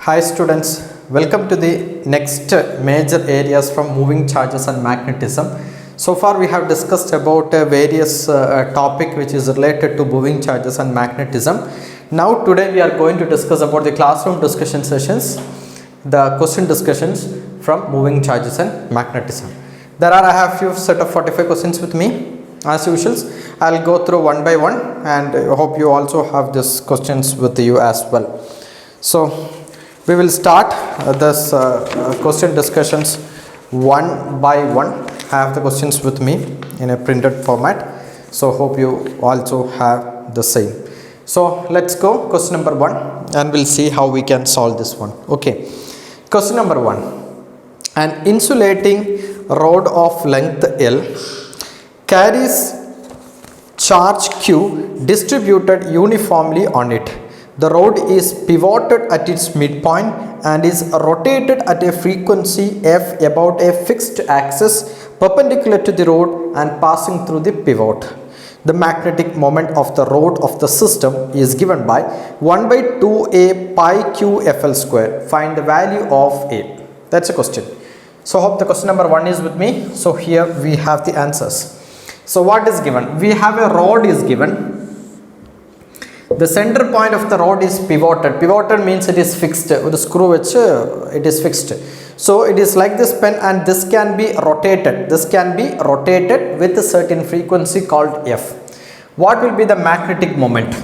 Hi students, welcome to the next major areas from moving charges and magnetism. So far we have discussed about various topic which is related to moving charges and magnetism. Now today we are going to discuss about the classroom discussion sessions, the question discussions from moving charges and magnetism. I have few set of 45 questions with me. As usual, I will go through one by one and I hope you also have these questions with you as well. So we will start this question discussions one by one. I have the questions with me in a printed format, so hope you also have the same. So let's go question number 1 and we'll see how we can solve this one. Okay, question number 1. An insulating rod of length L carries charge Q distributed uniformly on it. The rod is pivoted at its midpoint and is rotated at a frequency f about a fixed axis perpendicular to the rod and passing through the pivot. The magnetic moment of the rod of the system is given by 1 by 2a pi q fl square. Find the value of A. That's a question. So hope the question number 1 is with me. So here we have the answers. So what is given? We have a rod is given. The center point of the rod is pivoted. Pivoted means it is fixed with a screw which it is fixed. So it is like this pen and this can be rotated. This can be rotated with a certain frequency called F. What will be the magnetic moment?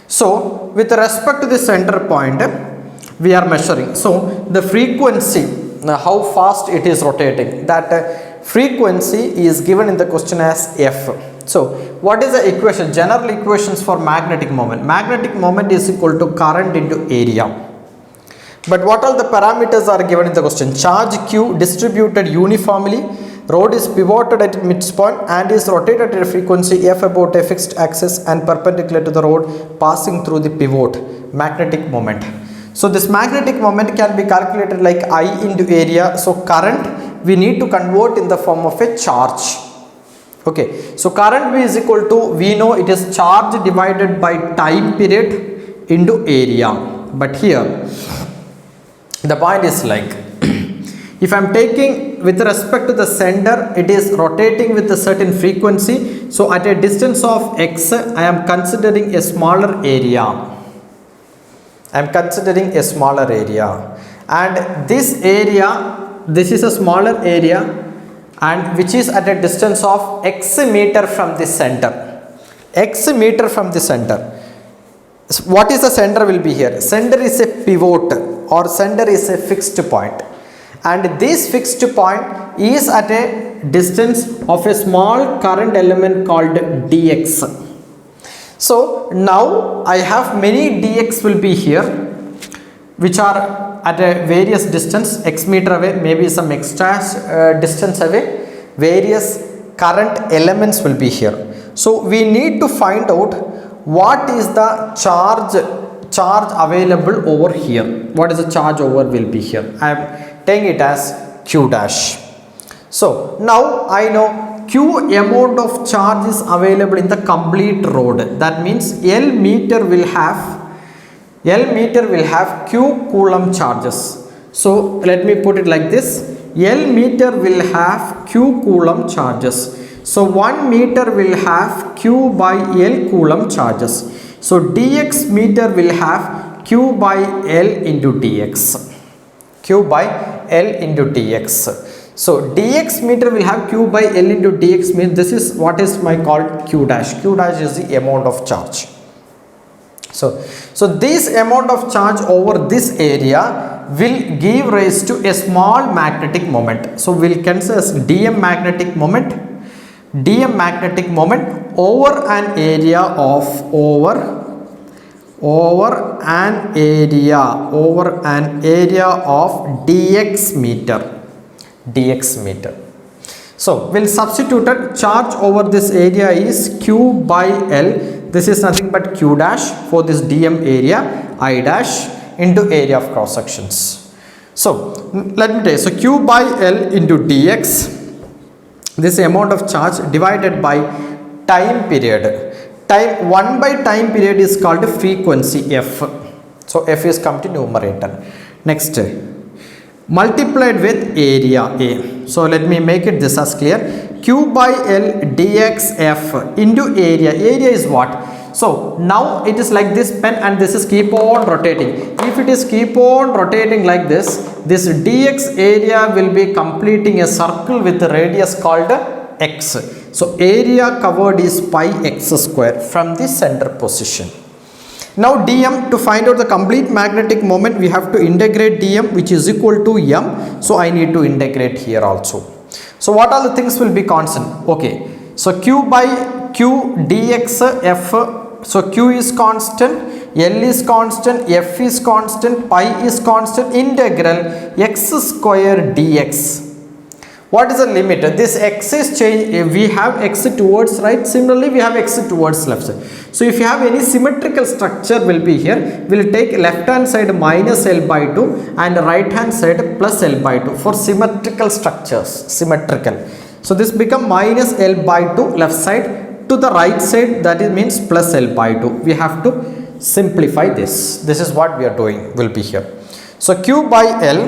So with respect to the center point, we are measuring. So the frequency, how fast it is rotating, that frequency is given in the question as F. So what is the equation? General equations for magnetic moment. Magnetic moment is equal to current into area. But what all the parameters are given in the question? Charge Q distributed uniformly, rod is pivoted at midpoint and is rotated at a frequency f about a fixed axis and perpendicular to the rod passing through the pivot. Magnetic moment. So this magnetic moment can be calculated like I into area. So current we need to convert in the form of a charge. Okay, so current V is equal to, we know it is charge divided by time period into area. But here the point is like, if I am taking with respect to the center, it is rotating with a certain frequency. So at a distance of x, I am considering a smaller area. I am considering a smaller area. And this area, this is a smaller area, and which is at a distance of x meter from the center. X meter from the center. So what is the center will be here? Center is a pivot or center is a fixed point. And this fixed point is at a distance of a small current element called dx. So now I have many dx will be here, which are at a various distance, x meter away, maybe some extra distance away, various current elements will be here. So we need to find out what is the charge available over here. What is the charge over will be here? I am taking it as Q dash. So now I know Q amount of charge is available in the complete rod. That means L meter will have Q coulomb charges. So let me put it like this. L meter will have Q coulomb charges. So 1 meter will have Q by L coulomb charges. So dx meter will have Q by L into dx. Q by L into dx. So dx meter will have Q by L into dx means this is what is my called Q dash. Q dash is the amount of charge. So this amount of charge over this area will give rise to a small magnetic moment. So we will consider as dm magnetic moment. Dm magnetic moment over an area of an area of dx meter. So we'll substitute it. Charge over this area is Q by L. This is nothing but Q dash for this dm area, I dash into area of cross sections. So let me tell you. So Q by L into dx, this amount of charge divided by time period. Time 1 by time period is called frequency f. So f is come to numerator. Next, multiplied with area A. So let me make it this as clear. Q by L dxf into area. Area is what? So now it is like this pen and this is keep on rotating. If it is keep on rotating like this dx area will be completing a circle with a radius called x. So area covered is pi x square from the center position. Now dm, to find out the complete magnetic moment we have to integrate dm, which is equal to m. So I need to integrate here also. So what all the things will be constant? Okay, so q by q dx f. So q is constant, L is constant, f is constant, pi is constant, integral x square dx. What is the limit? This x is change. We have x towards right. Similarly, we have x towards left side. So if you have any symmetrical structure will be here. We will take left hand side minus L by 2 and right hand side plus L by 2 for symmetrical structures. Symmetrical. So this become minus L by 2 left side. To the right side, that is means plus L by 2. We have to simplify this. This is what we are doing will be here. So q by L,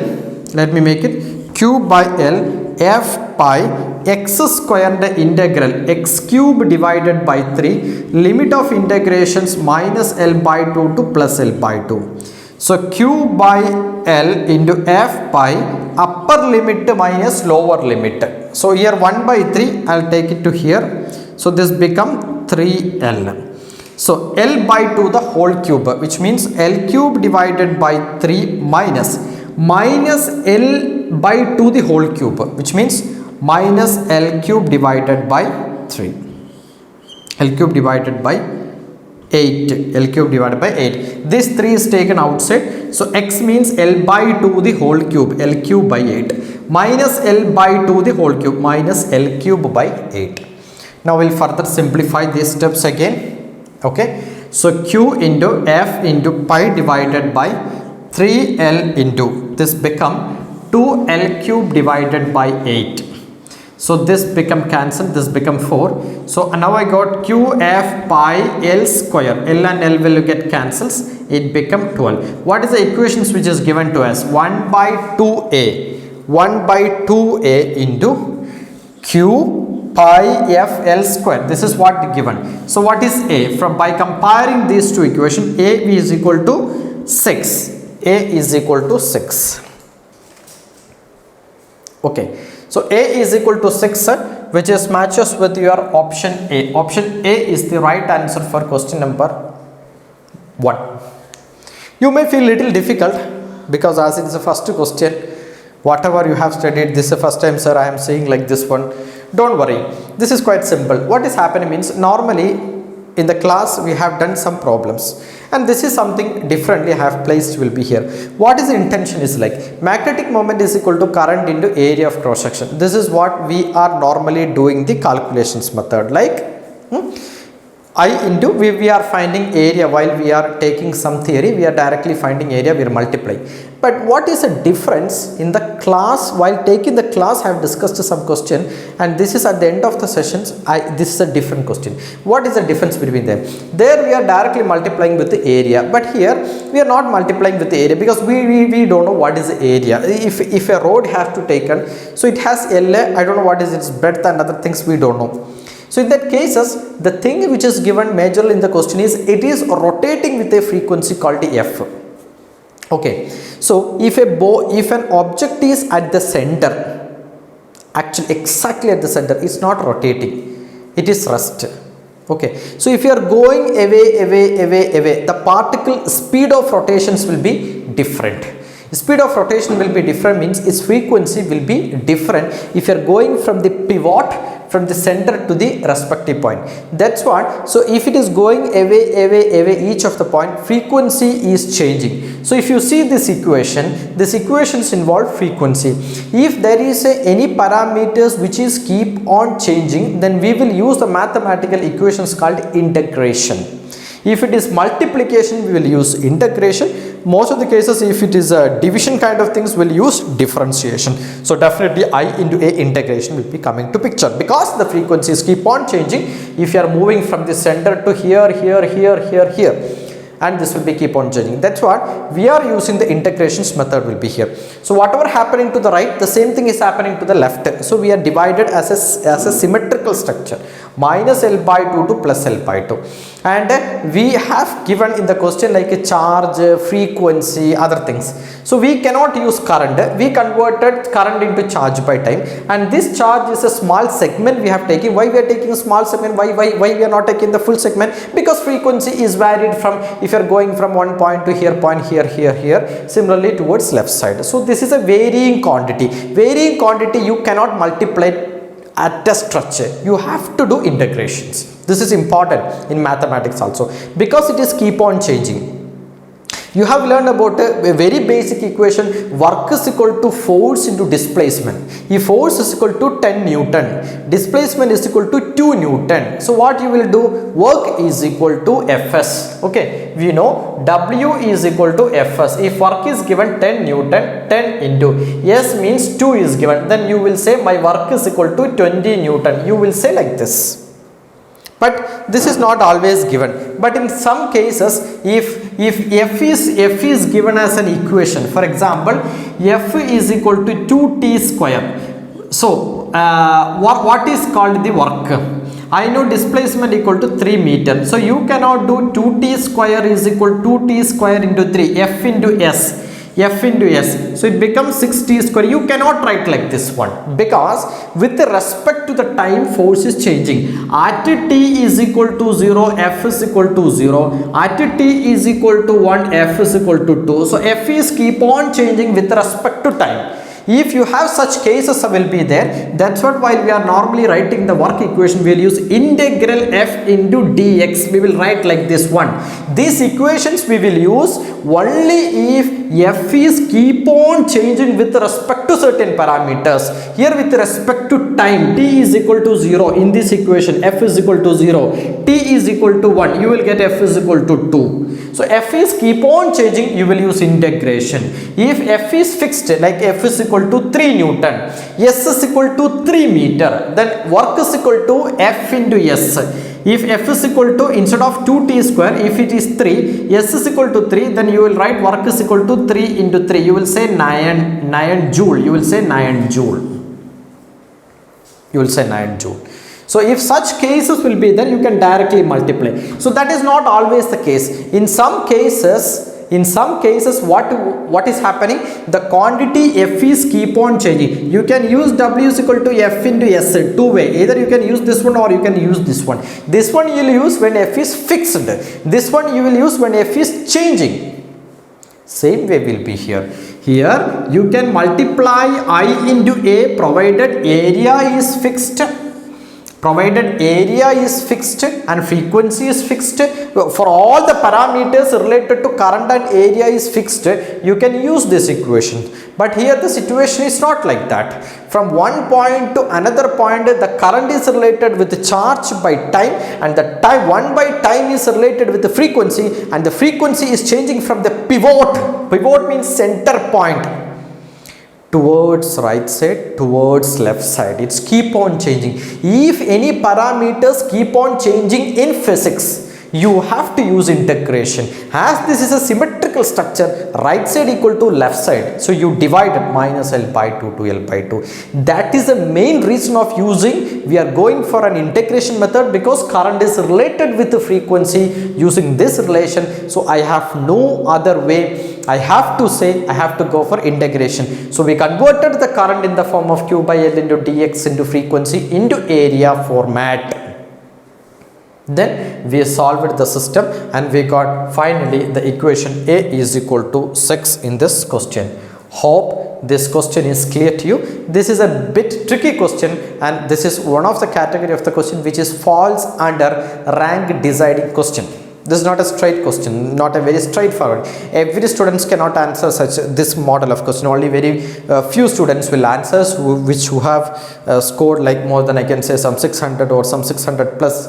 let me make it q by L f pi x squared integral x cube divided by 3, limit of integrations minus L by 2 to plus L by 2. So q by L into f pi upper limit minus lower limit. So here 1 by 3 I will take it to here. So this become 3L. So L by 2 the whole cube, which means L cube divided by 3 minus L by 2 the whole cube, which means minus L cube divided by 3. L cube divided by 8. L cube divided by 8. This 3 is taken outside. So x means L by 2 the whole cube, L cube by 8. Minus L by 2 the whole cube, minus L cube by 8. Now we will further simplify these steps again. Okay. So q into f into pi divided by 3L into this become 2L cube divided by 8. So this become cancelled, this become 4. So now I got q f pi L square. L and L will get cancels. It become 12. What is the equations which is given to us? 1 by 2a. 1 by 2a into q pi f L square. This is what given. So what is a? From by comparing these two equations, a is equal to 6. A is equal to 6. Okay. So a is equal to 6, which is matches with your option A. Option A is the right answer for question number 1. You may feel little difficult because as it is the first question, whatever you have studied, this is the first time sir I am saying like this one. Don't worry, this is quite simple. What is happening means normally in the class we have done some problems and this is something differently I have placed will be here. What is the intention is like magnetic moment is equal to current into area of cross section. This is what we are normally doing the calculations method like I into we are finding area while we are taking some theory, we are directly finding area, we are multiplying. But what is the difference in the class? While taking the class I have discussed some question and this is at the end of the sessions this is a different question. What is the difference between them? There we are directly multiplying with the area, but here we are not multiplying with the area because we don't know what is the area. If a road has to taken, so it has LA, I don't know what is its breadth and other things we don't know. So in that cases, the thing which is given majorly in the question is it is rotating with a frequency called f. Okay. So if an object is at the center, actually exactly at the center, it's not rotating, it is rest. Okay. So if you are going away, the particle speed of rotations will be different. Speed of rotation will be different means its frequency will be different if you are going from the pivot from the center to the respective point. That's what. So if it is going away each of the point, frequency is changing. So if you see this equations involve frequency. If there is any parameters which is keep on changing, then we will use the mathematical equations called integration. If it is multiplication, we will use integration. Most of the cases, if it is a division kind of things, we'll use differentiation. So definitely I into A integration will be coming to picture because the frequencies keep on changing. If you are moving from the center to here, and this will be keep on changing. That's what we are using. The integrations method will be here. So whatever happening to the right, the same thing is happening to the left. So we are divided as a symmetrical structure, minus L by 2 to plus L by 2. And we have given in the question like a charge, frequency, other things. So we cannot use current. We converted current into charge by time, and this charge is a small segment we have taken. Why we are taking a small segment? Why we are not taking the full segment? Because frequency is varied from, if you are going from one point to here, point here, here, here, similarly towards left side. So this is a varying quantity. Varying quantity you cannot multiply at a structure. You have to do integrations. This is important in mathematics also, because it is keep on changing. You have learned about a very basic equation, work is equal to force into displacement. If force is equal to 10 Newton, displacement is equal to 2 Newton. So what you will do, work is equal to Fs. Okay, we know W is equal to Fs. If work is given 10 Newton, 10 into S means 2 is given, then you will say my work is equal to 20 Newton. You will say like this. But this is not always given. But in some cases, if F is given as an equation, for example, F is equal to 2t square. So what is called the work? I know displacement equal to 3 meter. So you cannot do 2t square is equal to 2t square into 3, F into S. F into S. So it becomes 6t square. You cannot write like this one, because with respect to the time, force is changing. At t is equal to 0, F is equal to 0. At t is equal to 1, F is equal to 2. So F is keep on changing with respect to time. If you have such cases will be there. That's what while we are normally writing the work equation, we will use integral F into dx. We will write like this one. These equations we will use only if F is keep on changing with respect to certain parameters. Here with respect to time, t is equal to 0. In this equation, F is equal to 0. T is equal to 1. You will get F is equal to 2. So F is keep on changing, you will use integration. If F is fixed, like F is equal to 3 Newton, S is equal to 3 meter, then work is equal to F into S. If F is equal to, instead of 2t square, if it is 3, S is equal to 3, then you will write work is equal to 3 into 3. You will say 9 joule. You will say 9 joule. You will say 9 joule. So if such cases will be there, you can directly multiply. So that is not always the case. In some cases, what is happening? The quantity F is keep on changing. You can use W is equal to F into S two way. Either you can use this one or you can use this one. This one you will use when F is fixed. This one you will use when F is changing. Same way will be here. Here you can multiply I into A provided area is fixed. Provided area is fixed and frequency is fixed. For all the parameters related to current and area is fixed, you can use this equation. But here the situation is not like that. From one point to another point, the current is related with the charge by time, and the time 1 by time is related with the frequency, and the frequency is changing from the pivot. Pivot means center point, towards right side, towards left side. It's keep on changing. If any parameters keep on changing in physics, you have to use integration. As this is a symmetrical structure, right side equal to left side, so you divide it, minus L by 2 to L by 2. That is the main reason of using, we are going for an integration method, because current is related with the frequency using this relation. So I have no other way. I have to say, I have to go for integration. So we converted the current in the form of Q by L into dx into frequency into area format. Then we solved the system and we got finally the equation A is equal to 6 in this question. Hope this question is clear to you. This is a bit tricky question, and this is one of the category of the question which is falls under rank deciding question. This is not a straight question, not a very straightforward. Every students cannot answer this model of question. Only very few students will answer who have scored like more than, I can say, some 600 or some 600 plus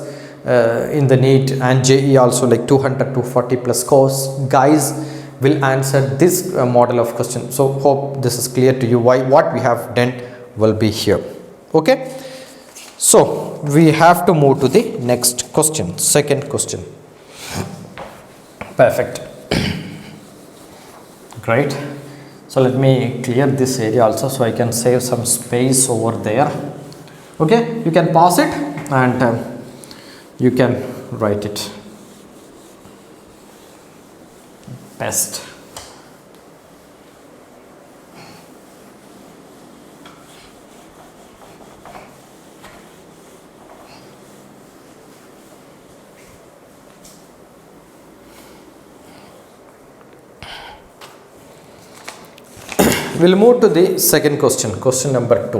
in the Neet and JE also, like 200 to 40 plus scores. Guys will answer this model of question. So hope this is clear to you. What we have done will be here. Okay. So we have to move to the next question, second question. Perfect. Great. So let me clear this area also so I can save some space over there. Okay, you can pause it and you can write it. Best. We'll move to the second question number 2.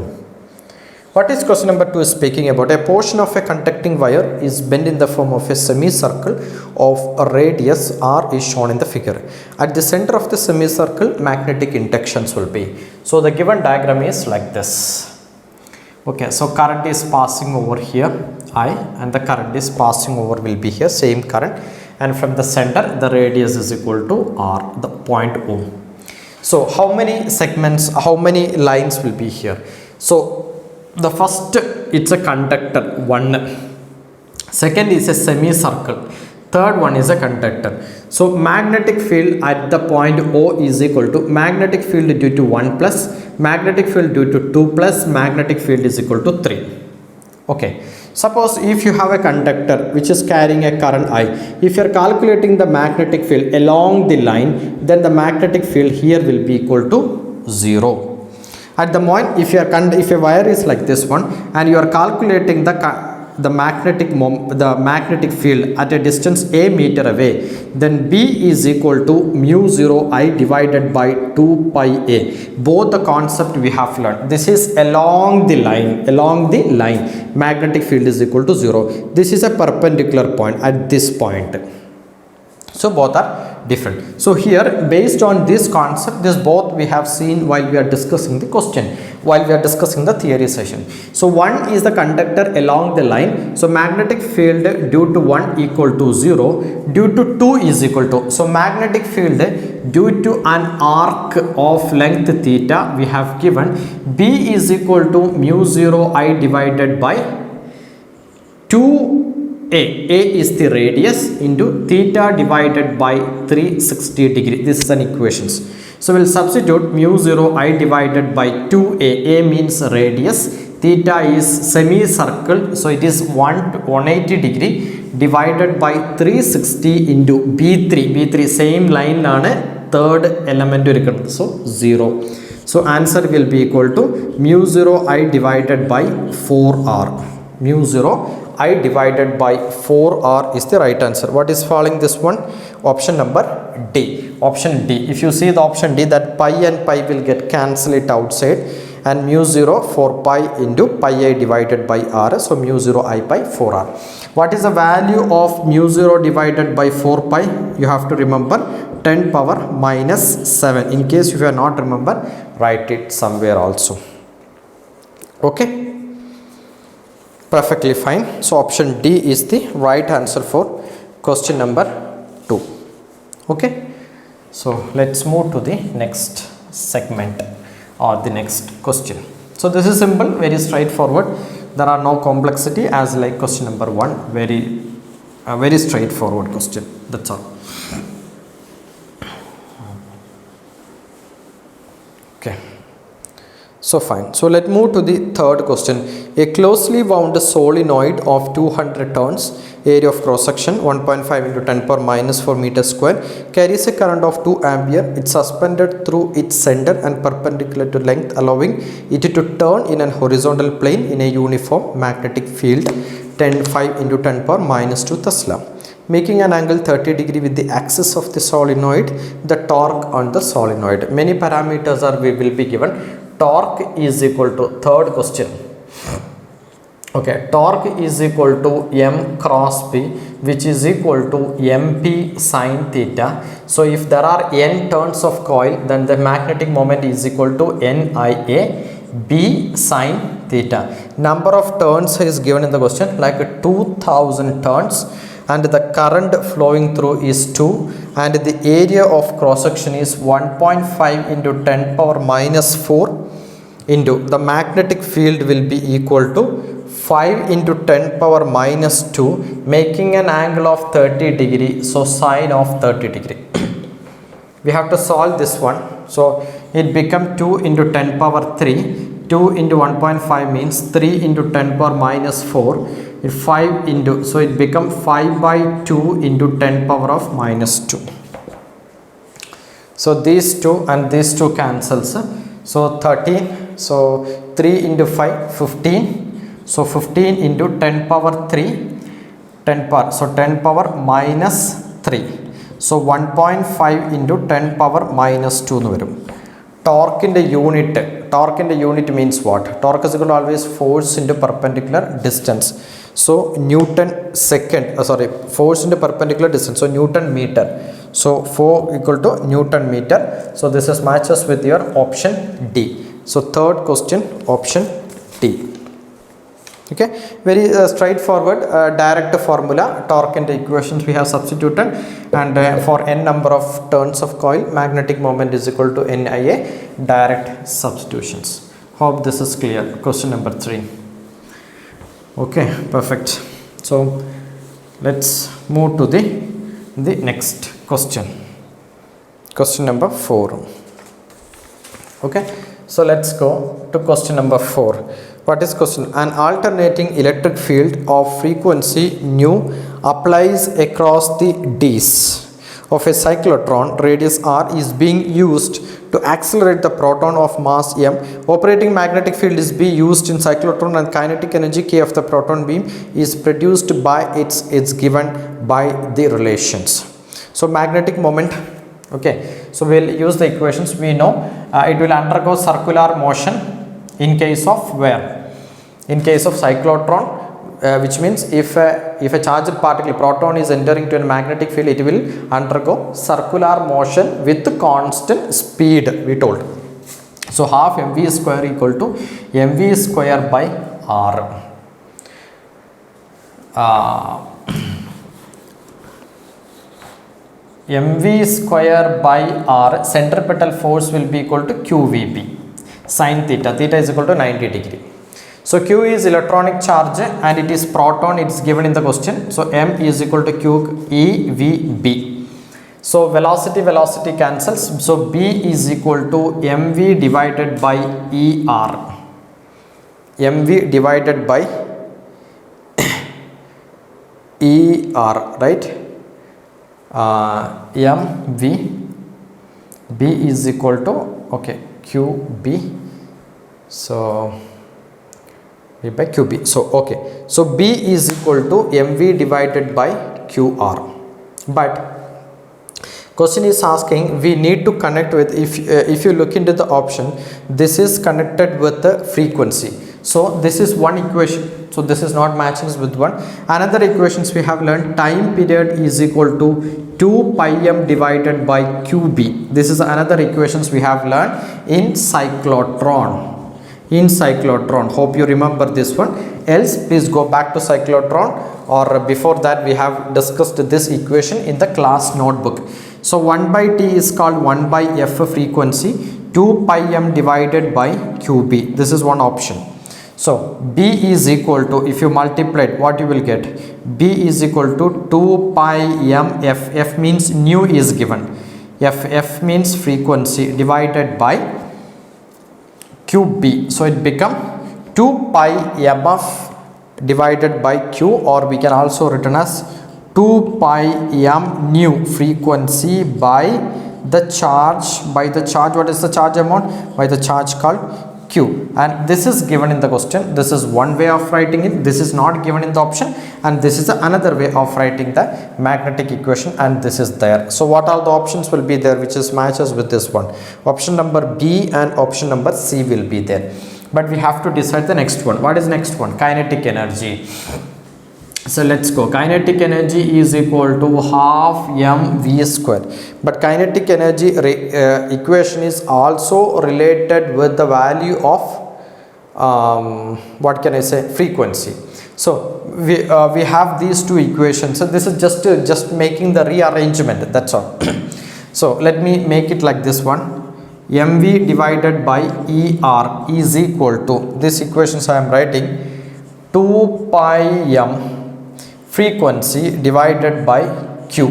What is question number 2 is speaking about? A portion of a conducting wire is bent in the form of a semicircle of a radius r is shown in the figure. At the center of the semicircle, magnetic inductions will be. So the given diagram is like this. Okay, so current is passing over here, I, and the current is passing over will be here, same current, and from the center the radius is equal to r, the point O. So how many segments, how many lines will be here? So the first, it's a conductor 1, second is a semicircle, third one is a conductor. So magnetic field at the point O is equal to magnetic field due to 1 plus, magnetic field due to 2 plus, magnetic field is equal to 3. Okay, suppose if you have a conductor which is carrying a current I, if you are calculating the magnetic field along the line, then the magnetic field here will be equal to 0. At the point, if a wire is like this one and you are calculating the magnetic field at a distance a meter away, then B is equal to mu 0 I divided by 2 pi a. Both the concept we have learned. This is along the line, magnetic field is equal to 0. This is a perpendicular point at this point. So both are different. So here, based on this concept, this both we have seen while we are discussing the question, while we are discussing the theory session. So 1 is the conductor along the line. So magnetic field due to 1 equal to 0, due to 2 is equal to. So magnetic field due to an arc of length theta, we have given B is equal to mu 0 I divided by 2 A is the radius into theta divided by 360 degree. This is an equations. So we'll substitute mu 0 I divided by 2a. A means radius. Theta is semicircle. So it is 180 degree divided by 360 into B3. B3 same line on third element. So 0. So answer will be equal to mu 0 I divided by 4r. Mu 0 I divided by 4r is the right answer. What is following this one? Option number D. Option D. If you see the option D, that pi and pi will get cancel it outside, and mu 0 4 pi into pi I divided by r. So mu 0 I by 4r. What is the value of mu 0 divided by 4 pi? You have to remember 10 power minus 7. In case if you are not remember, write it somewhere also. Okay. Perfectly fine. So option D is the right answer for question number 2. Okay. So let's move to the next segment or the next question. So this is simple, very straightforward. There are no complexity as like question number 1. Very straightforward question. That's all. Okay. So fine. So let's move to the third question. A closely wound solenoid of 200 turns, area of cross section 1.5 into 10 power minus 4 meters square, carries a current of 2 ampere. It's suspended through its center and perpendicular to length, allowing it to turn in an horizontal plane in a uniform magnetic field 5 into 10 power minus 2 Tesla, making an angle 30 degree with the axis of the solenoid, the torque on the solenoid. Many parameters will be given. Torque is equal to, third question. Okay, torque is equal to M cross P, which is equal to MP sin theta. So if there are N turns of coil, then the magnetic moment is equal to NIA B sin theta. Number of turns is given in the question, like 2000 turns, and the current flowing through is 2, and the area of cross section is 1.5 into 10 power minus 4 into the magnetic field will be equal to 5 into 10 power minus 2, making an angle of 30 degree. So sine of 30 degree. We have to solve this one. So it become 2 into 10 power 3. 2 into 1.5 means 3 into 10 power minus 4. 5 into, so it become 5 by 2 into 10 power of minus 2. So these two and these two cancels. So 13. So 3 into 5, 15. So 15 into 10 power 3, 10 power. So 10 power minus 3. So 1.5 into 10 power minus 2. Torque in the unit means what? Torque is equal to always force into perpendicular distance. So Newton second, force into perpendicular distance. So Newton meter. So 4 equal to Newton meter. So this is matches with your option D. So third question, option D. Okay, very straightforward, direct formula, torque and the equations we have substituted, and for n number of turns of coil, magnetic moment is equal to NIA, direct substitutions. Hope this is clear. Question number 3. Okay, perfect. So let's move to the next question. Question number 4. Okay, so let's go to question number 4. What is question? An alternating electric field of frequency nu applies across the Ds of a cyclotron. Radius r is being used to accelerate the proton of mass m. Operating magnetic field is B used in cyclotron, and kinetic energy K of the proton beam is produced by it's given by the relations. So magnetic moment. Okay, so we'll use the equations. We know it will undergo circular motion in case of where? In case of cyclotron, which means if a charged particle, proton, is entering to a magnetic field, it will undergo circular motion with constant speed, we told. So half mv square equal to mv square by r. mv square by r, centripetal force will be equal to qvb. Sin theta, theta is equal to 90 degree. So Q is electronic charge and it is proton, it's given in the question. So M is equal to Q E V B. So velocity cancels. So B is equal to mv divided by ER. mv divided by ER, right? mv, B is equal to, okay, QB. So V by QB. So okay. So B is equal to mv divided by QR. But question is asking, we need to connect with, if you look into the option, this is connected with the frequency. So this is one equation. So this is not matching with one. Another equations we have learned, time period is equal to 2 pi m divided by QB. This is another equations we have learned in cyclotron. Hope you remember this one. Else please go back to cyclotron, or before that we have discussed this equation in the class notebook. So 1 by T is called 1 by F frequency, 2 pi m divided by QB. This is one option. So B is equal to, if you multiply it, what you will get? B is equal to 2 pi m F. F means nu is given. F means frequency divided by QB. So it become 2 pi mf divided by Q, or we can also written as 2 pi m nu frequency by the charge. What is the charge amount? By the charge called Q. And this is given in the question. This is one way of writing it. This is not given in the option, and this is another way of writing the magnetic equation, and this is there. So what all the options will be there which is matches with this one? Option number B and option number C will be there. But we have to decide the next one. What is next one? Kinetic energy. So let's go. Kinetic energy is equal to half mv square. But kinetic energy equation is also related with the value of what can I say, frequency. So we have these two equations. So this is just making the rearrangement, that's all. So let me make it like this one. mv divided by ER is equal to, this equations I am writing, 2 pi m frequency divided by q.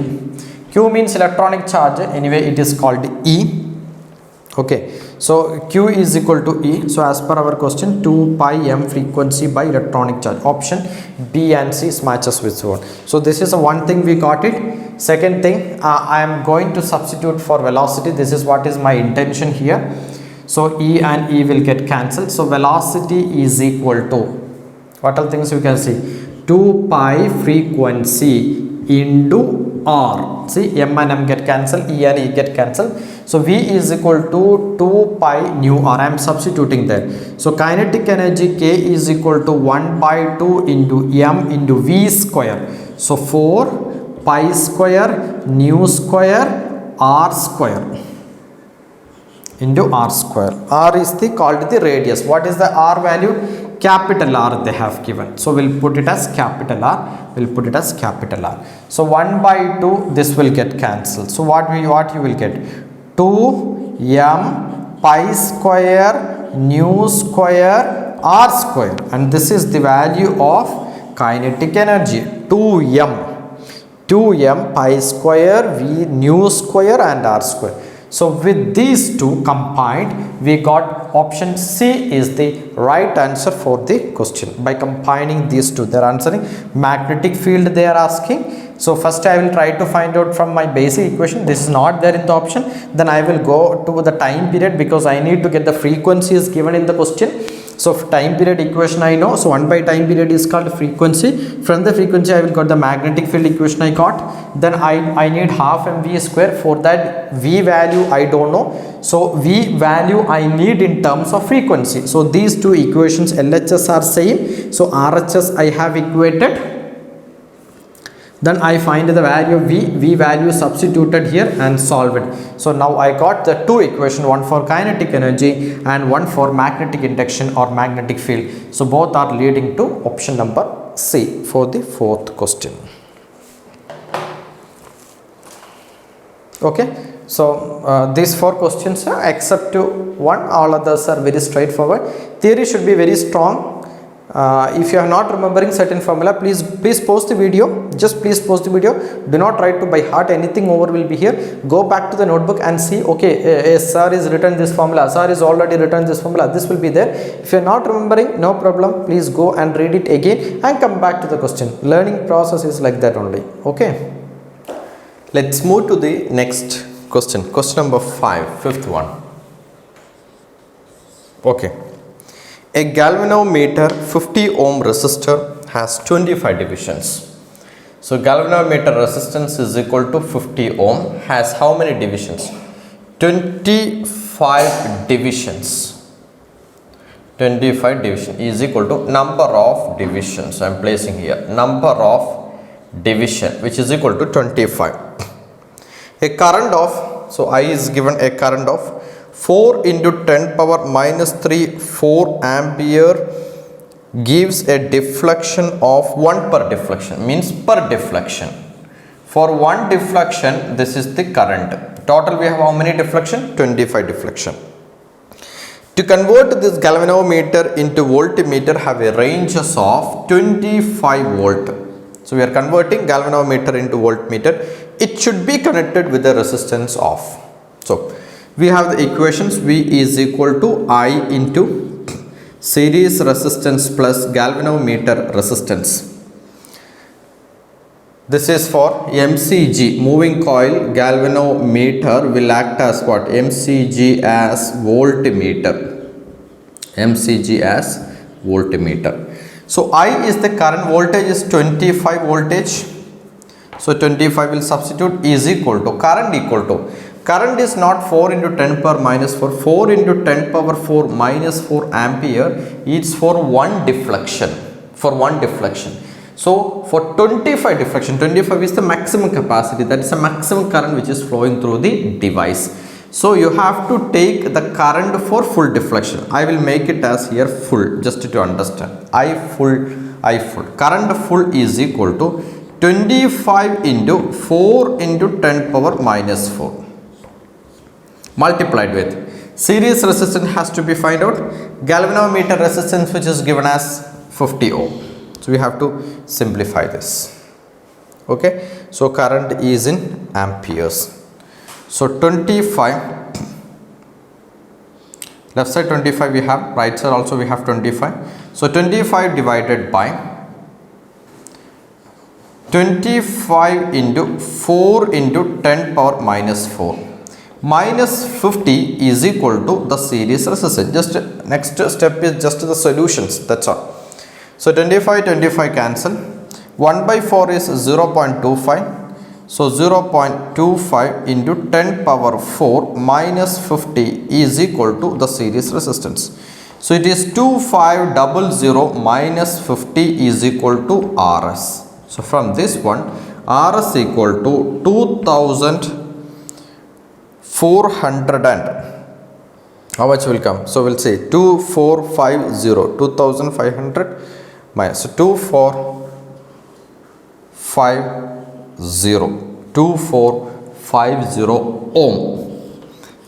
Q means electronic charge, anyway it is called E. Okay, so Q is equal to E. So as per our question, 2 pi m frequency by electronic charge. Option B and C matches with one. So this is one thing we got it. Second thing, I am going to substitute for velocity. This is what is my intention here. So E and E will get cancelled. So velocity is equal to, what are things you can see, 2 pi frequency into R. See, M and M get cancelled, E and E get cancelled. So V is equal to 2 pi nu R. I am substituting there. So kinetic energy K is equal to 1 by 2 into M into V square. So 4 pi square nu square R square into R square. R is called the radius. What is the R value? Capital R they have given. So we'll put it as capital R. We'll put it as capital R. So 1 by 2, this will get cancelled. So what you will get? 2 m pi square nu square R square. And this is the value of kinetic energy. 2 m pi square V nu square and R square. So with these two combined, we got option C is the right answer for the question. By combining these two, they are answering magnetic field they are asking. So first I will try to find out from my basic equation. This is not there in the option. Then I will go to the time period because I need to get the frequencies given in the question. So time period equation I know. So 1 by time period is called frequency. From the frequency I will got the magnetic field equation I got. Then I need half mv square. For that V value I don't know. So V value I need in terms of frequency. So these two equations LHS are same. So RHS I have equated. Then I find the value of V value substituted here and solve it. So now I got the two equations, one for kinetic energy and one for magnetic induction or magnetic field. So both are leading to option number C for the fourth question. Okay, so these four questions except one, all others are very straightforward. Theory should be very strong. If you are not remembering certain formula, please pause the video. Just please pause the video. Do not try to by heart, anything over will be here. Go back to the notebook and see, okay, sir is written this formula, sir is already written this formula, this will be there. If you are not remembering, no problem, please go and read it again and come back to the question. Learning process is like that only. Okay, let's move to the next question. Question number 5, fifth one. Okay. A galvanometer 50 ohm resistor has 25 divisions. So galvanometer resistance is equal to 50 ohm, has how many divisions? 25 divisions. 25 division is equal to number of divisions. I am placing here number of division, which is equal to 25. A current of, so I is given a current of 4 into 10 power minus 3 4 ampere gives a deflection of 1 per deflection, means per deflection. For 1 deflection, this is the current. Total we have how many deflection? 25 deflection. To convert this galvanometer into voltmeter have a ranges of 25 volt. So we are converting galvanometer into voltmeter. It should be connected with the resistance of. So we have the equations. V is equal to I into series resistance plus galvanometer resistance. This is for MCG, moving coil galvanometer will act as what? MCG as voltmeter. MCG as voltmeter. So I is the current, voltage is 25 voltage. So 25 will substitute is equal to current equal to. Current is not 4 into 10 power minus 4. 4 into 10 power 4 minus 4 ampere is for 1 deflection. For 1 deflection. So for 25 deflection, 25 is the maximum capacity. That is the maximum current which is flowing through the device. So you have to take the current for full deflection. I will make it as here full, just to understand. I full. Current full is equal to 25 into 4 into 10 power minus 4. Multiplied with series resistance has to be find out. Galvanometer resistance which is given as 50 ohm. So we have to simplify this. Okay, so current is in amperes. So 25, left side 25 we have, right side also we have 25. So 25 divided by 25 into 4 into 10 power minus 4 minus 50 is equal to the series resistance. Just next step is just the solutions, that's all. So 25 cancel, 1 by 4 is 0.25, so 0.25 into 10 power 4 minus 50 is equal to the series resistance. So it is 2500 minus 50 is equal to Rs. So from this one, Rs equal to 2400 and how much will come? So we'll say 2450, 2500 minus 2450 ohm.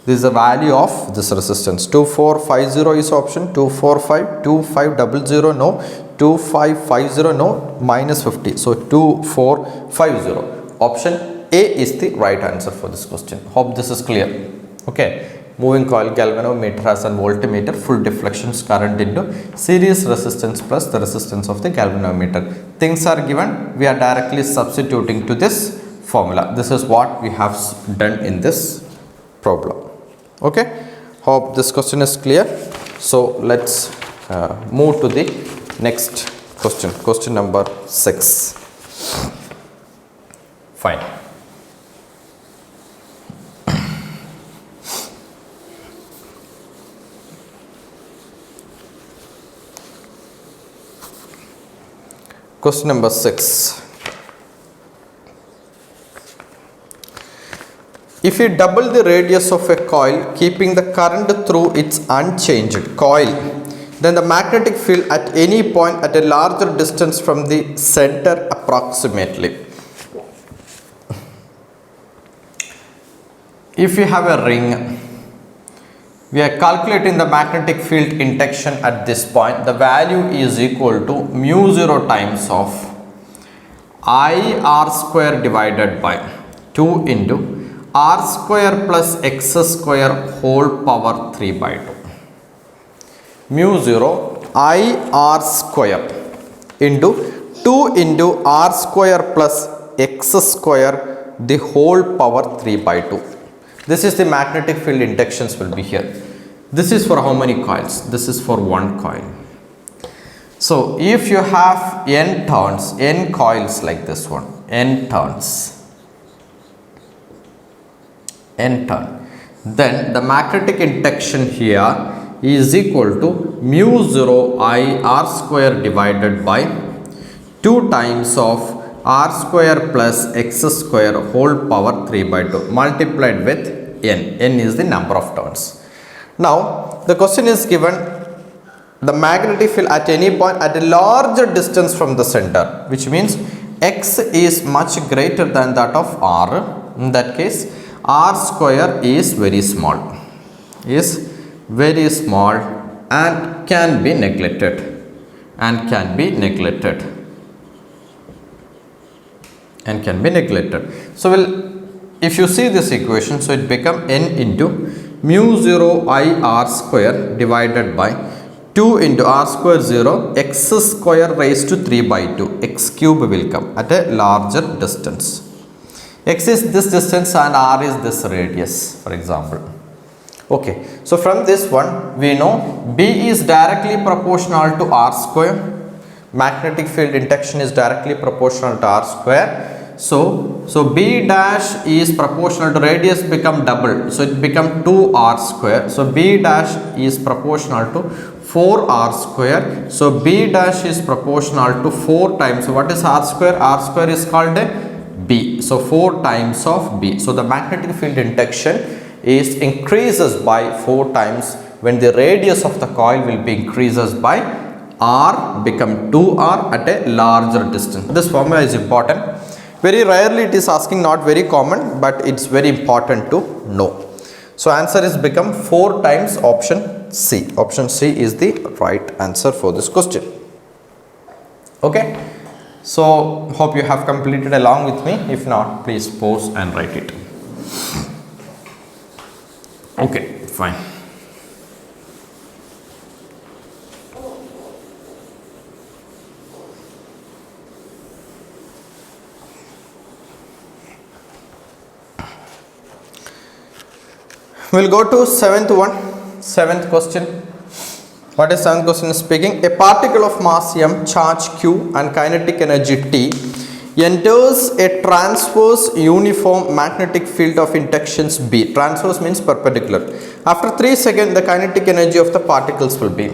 This is the value of this resistance. 2450 is option, 245, 2500 no, 2550 no, minus 50. So 2450. Option A is the right answer for this question. Hope this is clear. Okay. Moving coil galvanometer has a voltmeter, full deflections current into series resistance plus the resistance of the galvanometer. Things are given, we are directly substituting to this formula. This is what we have done in this problem. Okay, hope this question is clear. So let's move to the next question, question number 6. Fine. Question number 6. If you double the radius of a coil keeping the current through its unchanged coil, then the magnetic field at any point at a larger distance from the center approximately. If you have a ring, we are calculating the magnetic field induction at this point. The value is equal to mu 0 times of IR square divided by 2 into R square plus X square whole power 3 by 2. Mu 0 IR square into 2 into R square plus X square the whole power 3 by 2. This is the magnetic field inductions will be here. This is for how many coils? This is for one coil. So if you have n turns, n coils like this one, n turns, n turn, then the magnetic induction here is equal to mu 0 I R square divided by 2 times of R square plus X square whole power 3 by 2 multiplied with n. N is the number of turns. Now the question is given the magnetic field at any point at a larger distance from the center, which means X is much greater than that of R. In that case, R square is very small, and can be neglected, So if you see this equation, so it become n into mu 0 I R square divided by 2 into R square 0 X square raised to 3 by 2. X cube will come at a larger distance. X is this distance and R is this radius, for example. Okay, so from this one we know B is directly proportional to R square. Magnetic field induction is directly proportional to R square. So B dash is proportional to radius become double. So it become 2R square. So B dash is proportional to 4R square. So B dash is proportional to 4 times. So what is R square? R square is called a B. So 4 times of B. So the magnetic field induction is increases by 4 times when the radius of the coil will be increases by R become 2R at a larger distance. This formula is important. Very rarely it is asking, not very common, but it's very important to know. So answer is become 4 times option C. Option C is the right answer for this question. Okay, so hope you have completed along with me. If not, please pause and write it. Okay, fine. We'll go to seventh question. What is seventh question speaking? A particle of mass m, charge q and kinetic energy t enters a transverse uniform magnetic field of inductance B. Transverse means perpendicular. After 3 seconds, the kinetic energy of the particles will be.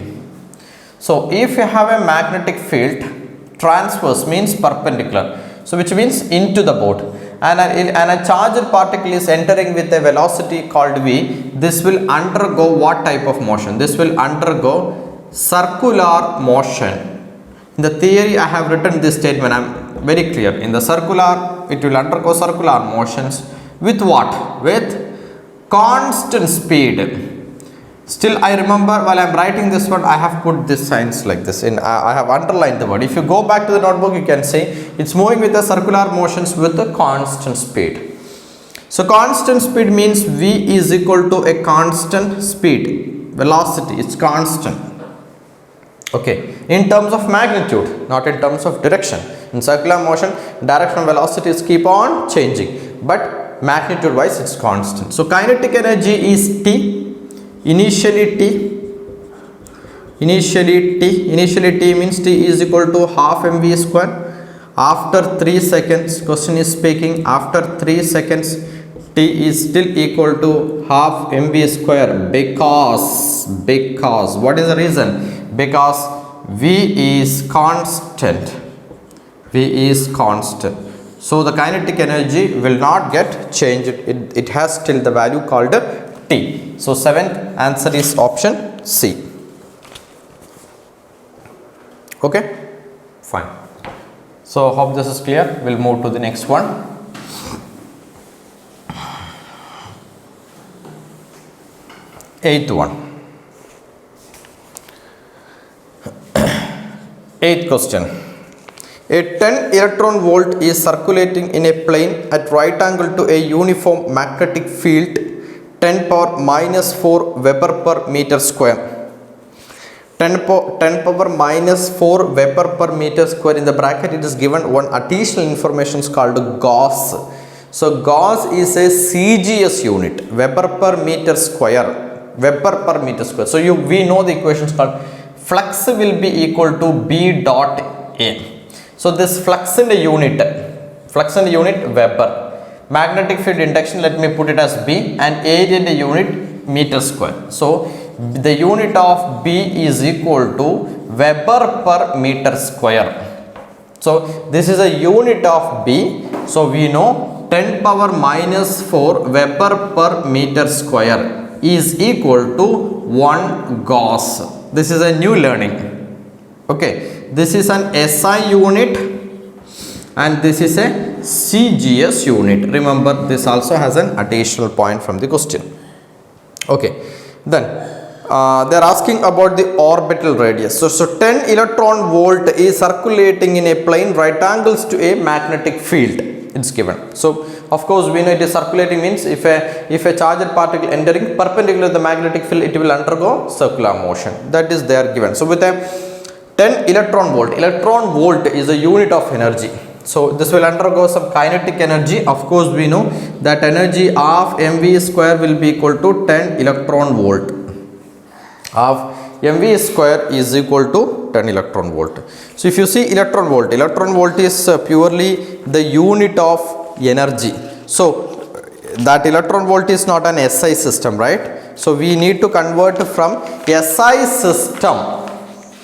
So if you have a magnetic field, transverse means perpendicular, so which means into the board, and a charged particle is entering with a velocity called v. This will undergo what type of motion? This will undergo circular motion. In the theory, I have written this statement. I am very clear. In the circular, it will undergo circular motions with what? With constant speed. Still, I remember while I am writing this one, I have put this signs like this. I have underlined the word. If you go back to the notebook, you can see it's moving with the circular motions with a constant speed. So constant speed means v is equal to a constant speed. Velocity is constant. Okay, in terms of magnitude, not in terms of direction. In circular motion, direction velocities keep on changing, but magnitude wise it's constant. So kinetic energy is T. Initially T means T is equal to half mv square. After 3 seconds, question is speaking, after 3 seconds T is still equal to half mv square, because what is the reason? Because v is constant. So the kinetic energy will not get changed. It has still the value called T. So seventh answer is option C. Okay, fine. So hope this is clear. We'll move to the next one. Eighth question. A 10 electron volt is circulating in a plane at right angle to a uniform magnetic field 10 power minus 4 Weber per meter square. 10 power minus 4 Weber per meter square. In the bracket, it is given one additional information called Gauss. So Gauss is a CGS unit, Weber per meter square. So we know the equations called flux will be equal to B dot A. So this flux in the unit Weber. Magnetic field induction, let me put it as B, and area in the unit meter square. So the unit of B is equal to Weber per meter square. So this is a unit of B. So we know 10 power minus 4 Weber per meter square is equal to 1 Gauss. This is a new learning. Okay, this is an SI unit and this is a CGS unit. Remember, this also has an additional point from the question. Okay, then they are asking about the orbital radius. So 10 electron volt is circulating in a plane right angles to a magnetic field. It's given. So of course we know it is circulating means if a charged particle entering perpendicular to the magnetic field, it will undergo circular motion. That is there given. So with a 10 electron volt is a unit of energy. So this will undergo some kinetic energy. Of course we know that energy of mv square will be equal to 10 electron volt. Of mv square is equal to 10 electron volt. So if you see electron volt is purely the unit of energy. So that electron volt is not an SI system, right? So we need to convert from SI system.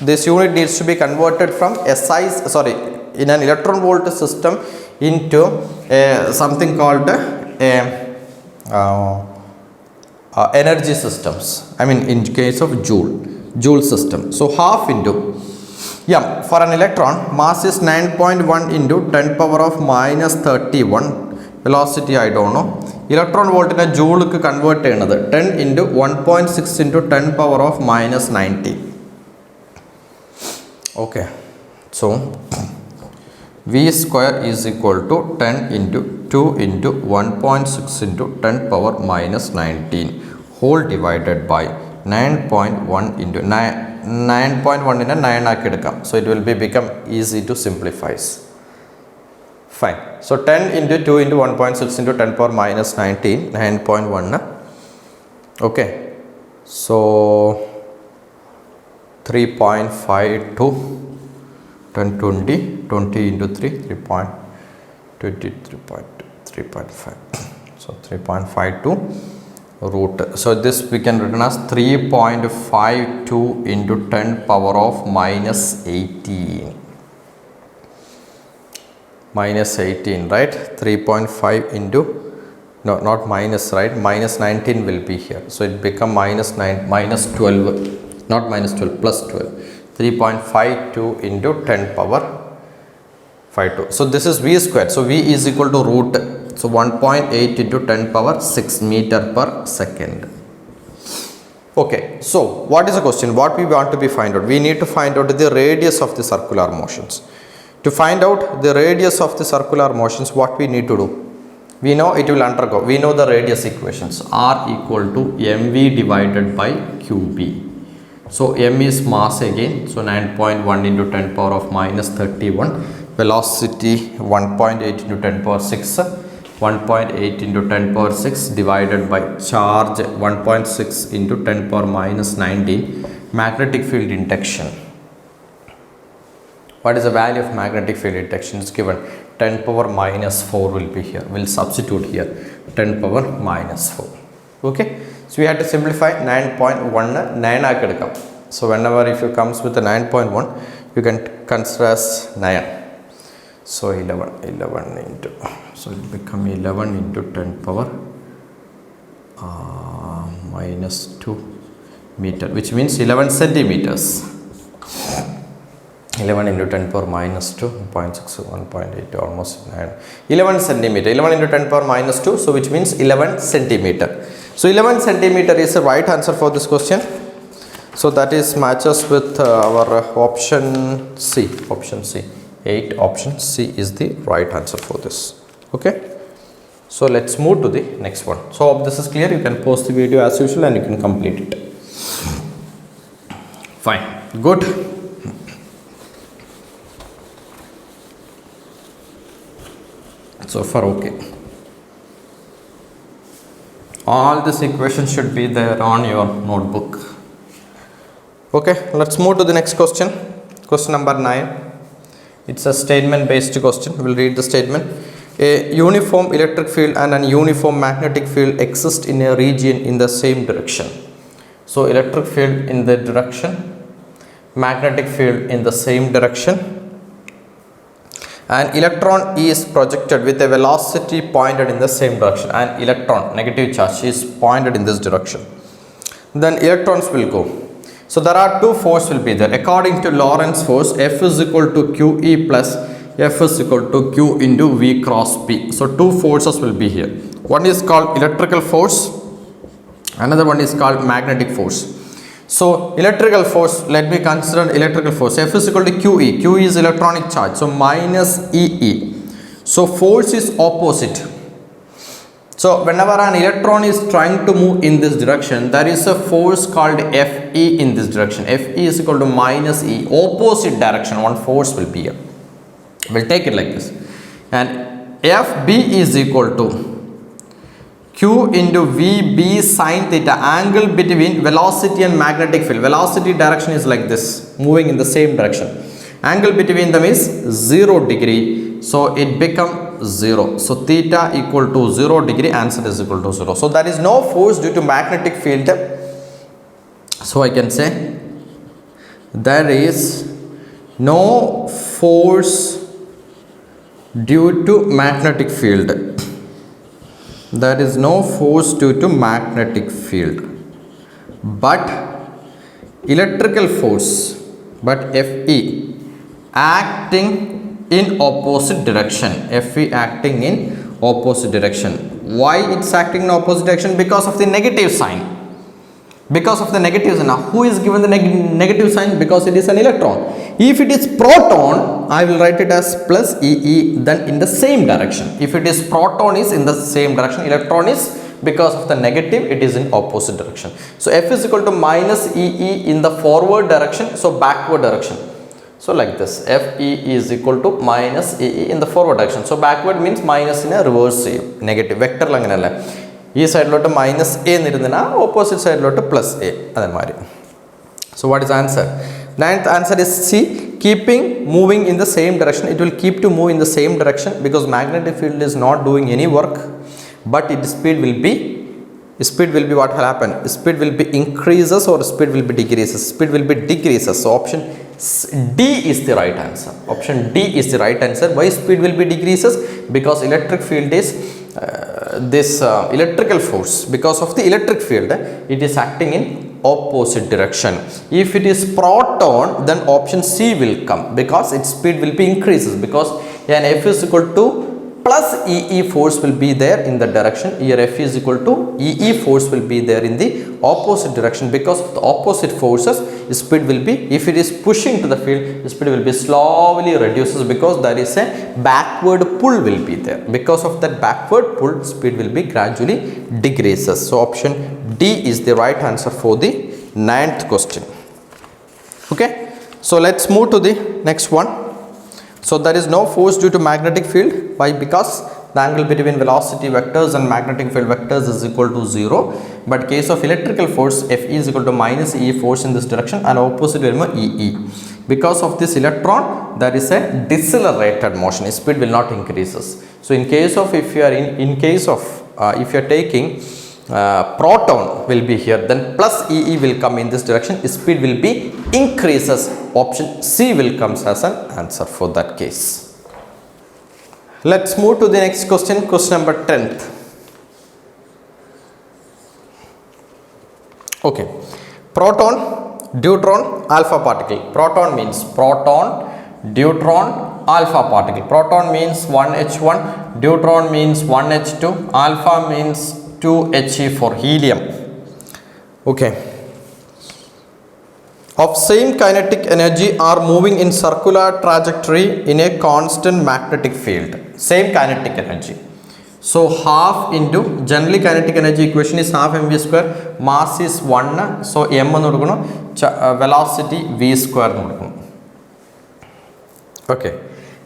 This unit needs to be converted from in an electron volt system into something called energy systems. I mean, in case of Joule system. So half into for an electron, mass is 9.1 into 10 power of minus 31. Velocity I don't know. Electron volt in a joule convert another 10 into 1.6 into 10 power of minus 90. Okay, so V square is equal to 10 into 2 into 1.6 into 10 power minus 19 whole divided by 9.1 into 9.1 into 9 ആക്കി എടുക്കാം. So it will become easy to simplify. Fine. So 10 into 2 into 1.6 into 10 power minus 19, 9.1. Okay. So 3.52, 10, 20, 20 into 3, 3.20, 3.5. So 3.52 root. So this we can written as 3.52 into 10 power of minus 18. Minus 18, right? 3.5 into, no, not minus, right? Minus 19 will be here. So it become minus 12, not minus 12, plus 12. 3.52 into 10 power 52. So this is V squared. So V is equal to root. So 1.8 into 10 power 6 meter per second. Okay. So what is the question? What we want to be find out? We need to find out the radius of the circular motions. To find out the radius of the circular motions, what we need to do? We know it will undergo. We know the radius equations. R equal to mv divided by qb. So m is mass again. So 9.1 into 10 power of minus 31. Velocity 1.8 into 10 power 6. 1.8 into 10 power 6 divided by charge 1.6 into 10 power minus 19. Magnetic field induction. What is the value of magnetic field induction? Is given 10 power minus 4 will be here. We'll substitute here 10 power minus 4. Okay. So we have to simplify 9.1 9 ആക്കിയെടുക്കാം. So whenever if you comes with the 9.1, you can consider as 9. So 11 into, so it become 11 into 10 power minus 2 meter, which means 11 centimeters. 11 into 10 power minus 2, 0.6, 1.8, almost 9. 11 centimeter. 11 into 10 power minus 2, so which means 11 centimeter. So 11 centimeter is the right answer for this question. So that is matches with our option C. Option C. 8. Option C is the right answer for this. Okay. So let's move to the next one. So hope this is clear. You can pause the video as usual and you can complete it. Fine. Good. So far okay. All this equations should be there on your notebook. Okay, let's move to the next question. Question number 9. It's a statement based question. We'll read the statement. A uniform electric field and an uniform magnetic field exist in a region in the same direction. So electric field in the direction, magnetic field in the same direction. An electron is projected with a velocity pointed in the same direction. An electron, negative charge, is pointed in this direction. Then electrons will go. So there are two forces will be there. According to Lorentz force, F is equal to QE plus F is equal to Q into V cross P. So two forces will be here. One is called electrical force. Another one is called magnetic force. So electrical force, let me consider electrical force. F is equal to QE. QE is electronic charge. So minus EE. So force is opposite. So whenever an electron is trying to move in this direction, there is a force called Fe in this direction. Fe is equal to minus E. Opposite direction, one force will be here. We'll take it like this. And Fb is equal to Q into Vb sin theta, angle between velocity and magnetic field. Velocity direction is like this, moving in the same direction. Angle between them is 0 degree. So it become 0. So theta equal to 0 degree, answer is equal to 0. So there is no force due to magnetic field. So I can say there is no force due to magnetic field. There is no force due to magnetic field, but electrical force, but Fe acting in opposite direction. Fe acting in opposite direction. Why it's acting in opposite direction? Because of the negative sign. because of the negative sign. Now, who is given the negative sign? Because it is an electron. If it is proton, I will write it as plus EE, then in the same direction. If it is proton is in the same direction, electron is, because of the negative, it is in opposite direction. So F is equal to minus EE in the forward direction, so backward direction. So like this, FE is equal to minus EE in the forward direction. So backward means minus in a reverse negative vector. This side lote minus A nirundina, opposite side lote plus A. So what is the answer? Ninth answer is C. Keeping moving in the same direction. It will keep to move in the same direction because magnetic field is not doing any work, but its speed will be what will happen? Speed will be increases or speed will be decreases? Speed will be decreases. So option D is the right answer. Option D is the right answer. Why speed will be decreases? Because electric field is electrical force. Because of the electric field, it is acting in opposite direction. If it is proton, then option C will come because its speed will be increases, because an F is equal to plus EE force will be there in the direction. Here F is equal to EE force will be there in the opposite direction. Because of the opposite forces, speed will be, if it is pushing to the field, speed will be slowly reduces because there is a backward pull will be there. Because of that backward pull, speed will be gradually decreases. So option D is the right answer for the 9th question. Okay, so let's move to the next one. So there is no force due to magnetic field. Why? Because the angle between velocity vectors and magnetic field vectors is equal to 0. But case of electrical force, F is equal to minus E force in this direction and opposite will EE. Because of this electron, there is a decelerated motion. Speed will not increases. So in case of, if you are if you are taking proton will be here, then plus EE will come in this direction. Speed will be increases. Option C will come as an answer for that case. Let's move to the next question. Question number 10th. Okay. Proton, deuteron, alpha particle. Proton means proton, deuteron, alpha particle. Proton means 1H1, deuteron means 1H2, alpha means 2He for helium. Okay. Of same kinetic energy are moving in circular trajectory in a constant magnetic field. Same kinetic energy. So half into, generally kinetic energy equation is half mv square, mass is 1, so m velocity v square. Okay.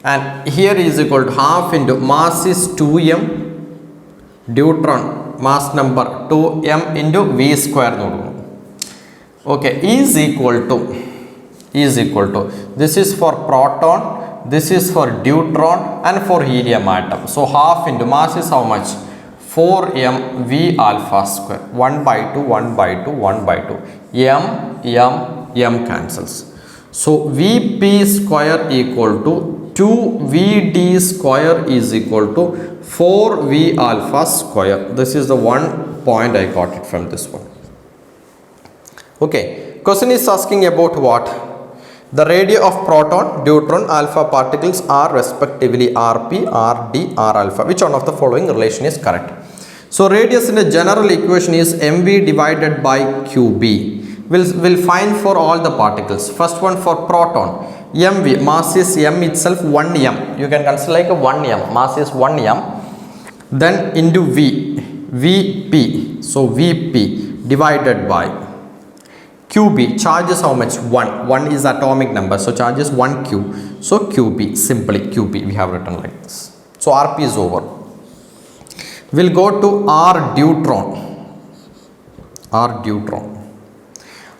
And here is equal to half into mass is 2m, deuteron mass number 2m into v square. Okay, is equal to, this is for proton, this is for deuteron and for helium atom. So half into mass is how much? 4m v alpha square, 1 by 2, 1 by 2, 1 by 2, m cancels. So vp square equal to 2vd square is equal to 4v alpha square. This is the one point I got it from this one. Okay, question is asking about what? The radii of proton, deuteron, alpha particles are respectively Rp, Rd, R alpha. Which one of the following relation is correct? So radius in a general equation is mv divided by qb. We'll find for all the particles. First one for proton, mv, mass is m itself 1m. You can consider like a 1m, mass is 1m. Then into v, vp. So vp divided by QB, charge is how much? 1. 1 is atomic number. So charge is 1Q. So QB, simply QB we have written like this. So RP is over. We'll go to R deuteron. R deuteron.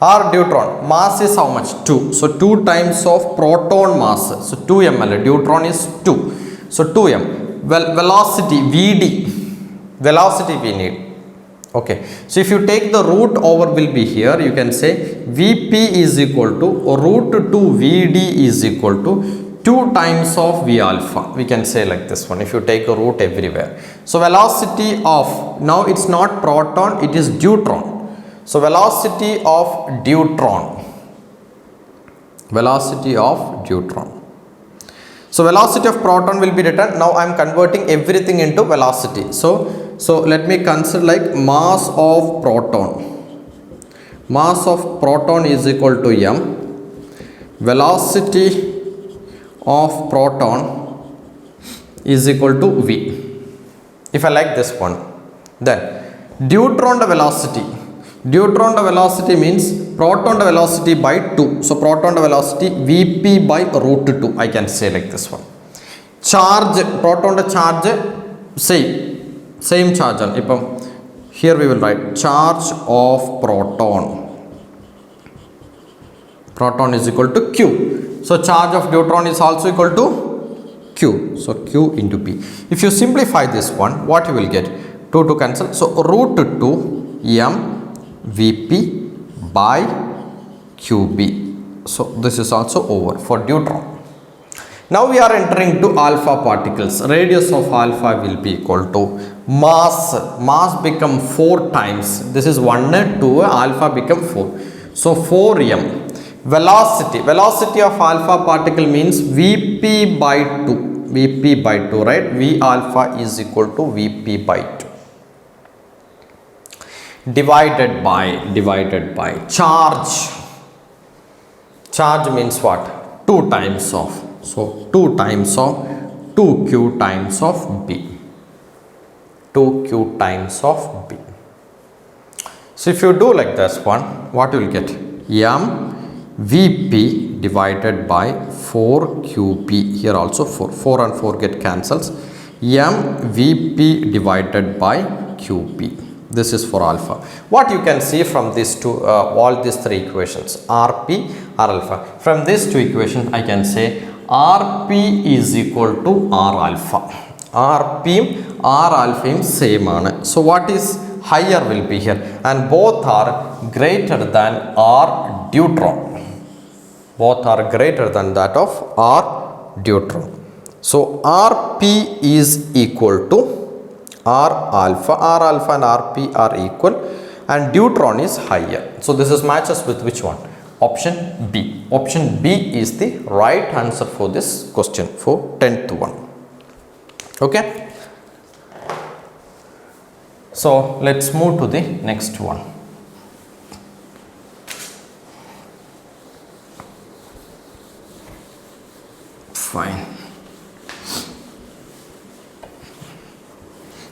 R deuteron. Mass is how much? 2. So 2 times of proton mass. So 2 ml. Deuteron is 2. So 2m. Well, velocity VD. Velocity we need. Okay, so if you take the root over will be here, you can say Vp is equal to root 2 Vd is equal to 2 times of V alpha. We can say like this one if you take a root everywhere. So velocity of, now it's not proton, it is deuteron. So velocity of deuteron. Velocity of deuteron. So velocity of proton will be written. Now I am converting everything into velocity. So let me consider like mass of proton. mass of proton is equal to m, velocity of proton is equal to v. If I like this one, then deuteron velocity means proton velocity by 2. So proton velocity Vp by root 2, I can say like this one. Charge, proton charge same charge. Here we will write charge of proton is equal to q. So charge of deuteron is also equal to q. So q into p. If you simplify this one, what you will get? 2 to cancel. So root 2 m Vp by qb. So this is also over for deuteron. Now we are entering to alpha particles. Radius of alpha will be equal to mass become 4 times. This is 1, 2, alpha become 4. So 4m. Velocity of alpha particle means Vp by 2. Vp by 2, right? V alpha is equal to Vp by 2. Divided by charge. Charge means what? 2 times of. So 2 times of 2q times of b. 2q times of b. So if you do like this one, what you will get? M Vp divided by 4qp. Here also 4 and 4 get cancels. M Vp divided by qp. This is for alpha. What you can see from these two, all these 3 equations, Rp, R alpha. From these 2 equations, I can say Rp is equal to R alpha. Rp, R alpha same. So what is higher will be here, and both are greater than R deuteron. Both are greater than that of R deuteron. So Rp is equal to R alpha and Rp are equal, and deuteron is higher. So this is matches with which one? Option B. Option B is the right answer for this question, for 10th one. Okay. So let's move to the next one. Fine.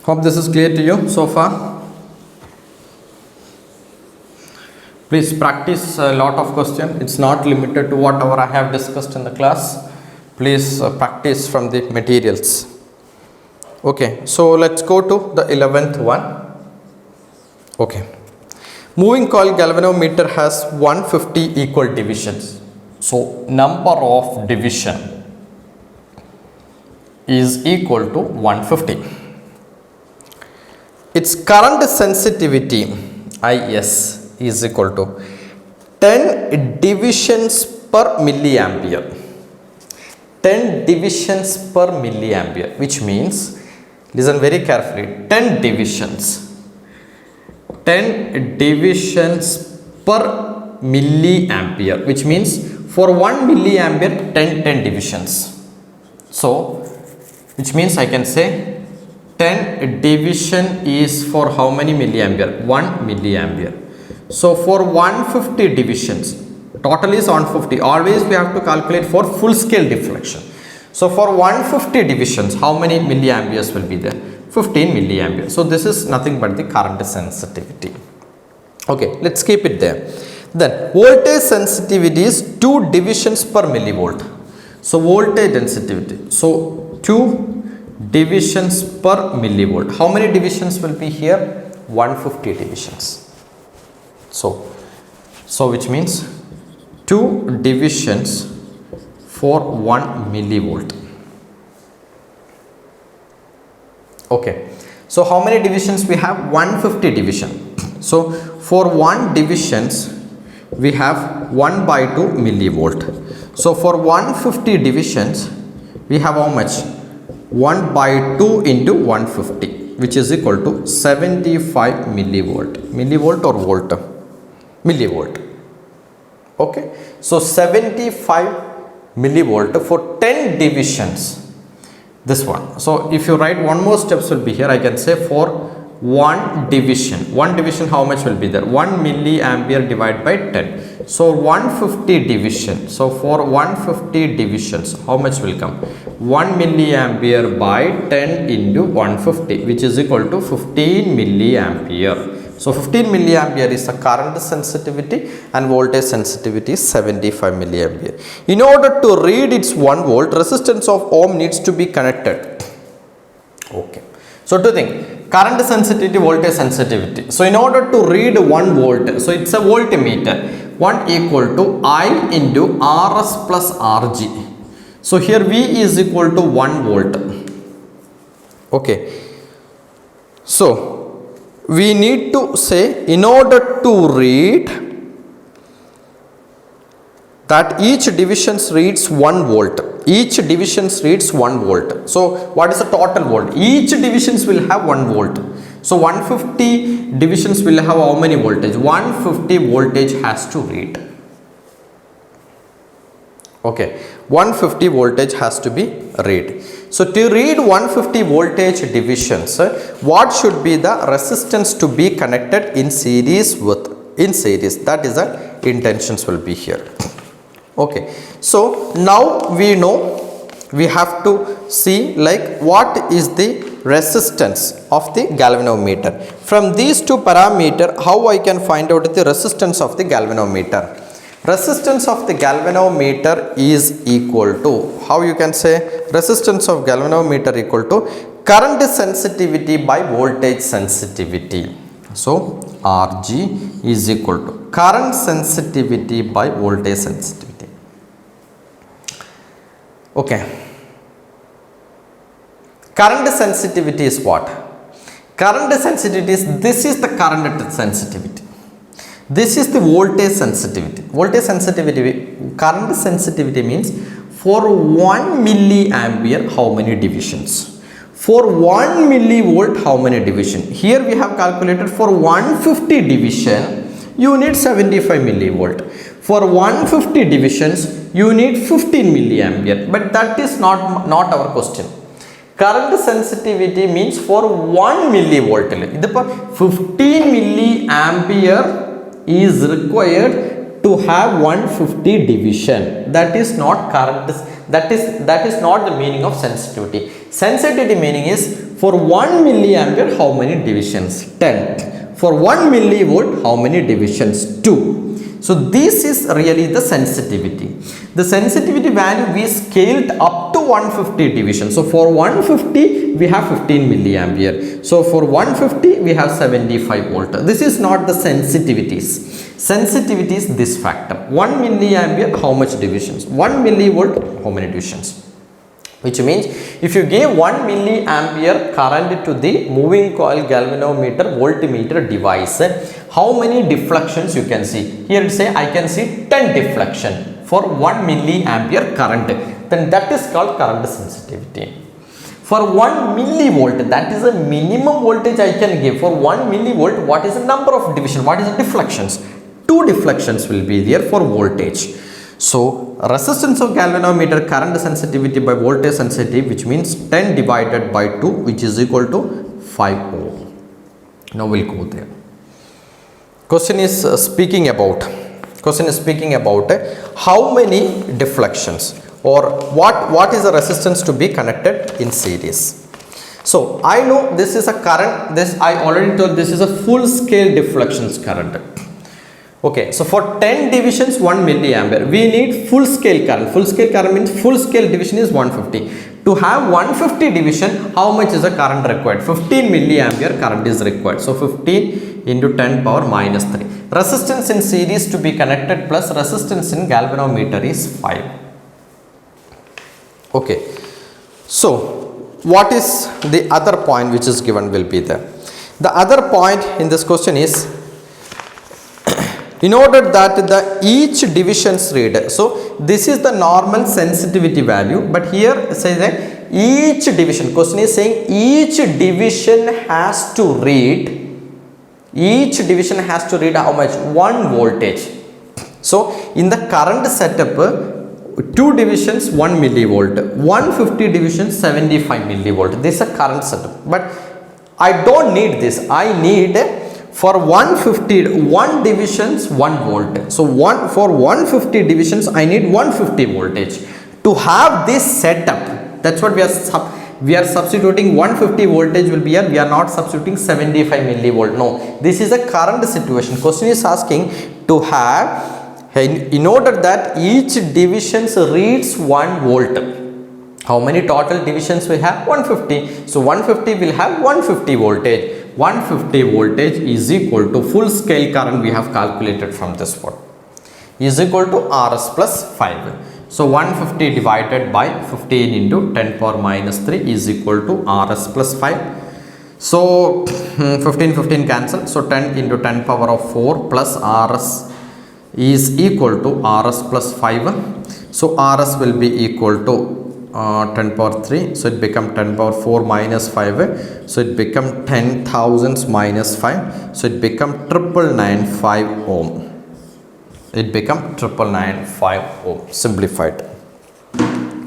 Hope this is clear to you so far. Please practice a lot of questions. It's not limited to whatever I have discussed in the class. Please practice from the materials. Okay, so let's go to the 11th one. Okay. Moving coil galvanometer has 150 equal divisions. So number of division is equal to 150. Its current sensitivity IS is equal to 10 divisions per milliampere. 10 divisions per milliampere, which means, listen very carefully, 10 divisions per milliampere, which means for 1 milliampere 10 divisions. So which means I can say 10 division is for how many milliampere? 1 milliampere. So for 150 divisions, total is 150. Always we have to calculate for full scale deflection. So for 150 divisions, how many milliamperes will be there? 15 milliamperes. So this is nothing but the current sensitivity. Okay, let's keep it there. Then voltage sensitivity is 2 divisions per millivolt. So voltage sensitivity. So 2 divisions per millivolt. How many divisions will be here? 150 divisions. So which means 2 divisions for 1 millivolt. Okay. So how many divisions we have? 150 division. So for 1 divisions we have 1 by 2 millivolt. So for 150 divisions we have how much? 1 by 2 into 150, which is equal to 75 millivolt. Millivolt or volt? Millivolt. Okay. So 75 millivolt for 10 divisions. This one. So if you write one more steps will be here. I can say for 1 division. 1 division, how much will be there? 1 milliampere divided by 10. So 150 division. So for 150 divisions, how much will come? 1 milliampere by 10 into 150, which is equal to 15 milliampere. So 15 milliampere is the current sensitivity and voltage sensitivity is 75 milliampere. In order to read its 1 volt, resistance of ohm needs to be connected. Okay. So to think, current sensitivity, voltage sensitivity. So in order to read 1 volt, so it's a voltmeter, 1 equal to I into Rs plus Rg. So here V is equal to 1 volt. Okay. So we need to say, in order to read that each division reads 1 volt. Each division reads 1 volt. So what is the total volt? Each divisions will have 1 volt. So 150 divisions will have how many voltage? 150 voltage has to read. Okay, 150 voltage has to be read. So to read 150 voltage divisions, what should be the resistance to be connected in series with? In series, that is the intentions will be here. Okay, so now we know we have to see like what is the resistance of the galvanometer. From these two parameters, how I can find out the resistance of the galvanometer? Resistance of the galvanometer is equal to, how you can say, resistance of galvanometer equal to current sensitivity by voltage sensitivity. So Rg is equal to current sensitivity by voltage sensitivity. Okay. Current sensitivity is what? Current sensitivity is, this is the current sensitivity. This is the voltage sensitivity. Voltage sensitivity, current sensitivity means for 1 milliampere, how many divisions? For 1 millivolt, how many division? Here we have calculated for 150 division, you need 75 millivolt. For 150 divisions, you need 15 milliampere. But that is not our question. Current sensitivity means for 1 millivolt. 15 milliampere is required to have 150 division. That is not current. That is not the meaning of sensitivity. Sensitivity meaning is for 1 milliampere, how many divisions? 10. For 1 millivolt, how many divisions? 2. So this is really the sensitivity. The sensitivity value we scaled up to 150 division. So for 150 we have 15 milliampere. So for 150 we have 75 volt. This is not the sensitivities. Sensitivity is this factor. 1 milliampere, how much divisions? 1 millivolt, how many divisions? Which means if you give 1 milliampere current to the moving coil galvanometer voltmeter device, how many deflections you can see? Here it say I can see 10 deflection for 1 milliampere current. Then that is called current sensitivity. For 1 millivolt, that is a minimum voltage I can give. For 1 millivolt, what is the number of division? What is the deflections? 2 deflections will be there for voltage. So resistance of galvanometer current sensitivity by voltage sensitivity, which means 10 divided by 2, which is equal to 5 ohm. Now we'll go there. Question is speaking about how many deflections or what is the resistance to be connected in series. So I know this is a current, this I already told this is a full scale deflections current. Okay, so for 10 divisions 1 milliampere, we need full scale current. Full scale current means full scale division is 150. To have 150 division, how much is the current required? 15 milliampere current is required. So 15 into 10 power minus 3. Resistance in series to be connected plus resistance in galvanometer is 5. Okay, so what is the other point which is given will be there? The other point in this question is, in order that each divisions read, so this is the normal sensitivity value, but here says that each division, question is saying each division has to read how much? 1 voltage. So in the current setup, 2 divisions 1 millivolt, 150 divisions 75 millivolt. This is a current setup, but I don't need this. I need for 150 1 divisions 1 volt. So for 150 divisions I need 150 voltage. To have this setup, that's what we are substituting 150 voltage will be here. We are not substituting 75 millivolt. No, this is a current situation. Question is asking to have, in order that each divisions reads 1 volt. How many total divisions we have? 150. So 150 will have 150 voltage. 150 voltage is equal to full scale current we have calculated from this one is equal to Rs plus 5. So 150 divided by 15 into 10 power minus 3 is equal to Rs plus 5. So 15 cancel. So 10 into 10 power of 4 plus Rs is equal to Rs plus 5. So Rs will be equal to 10 power 3. So it become 10 power 4 minus 5. So it become 10 thousands minus 5. So it become 995 ohm. It become 995 ohm, simplified.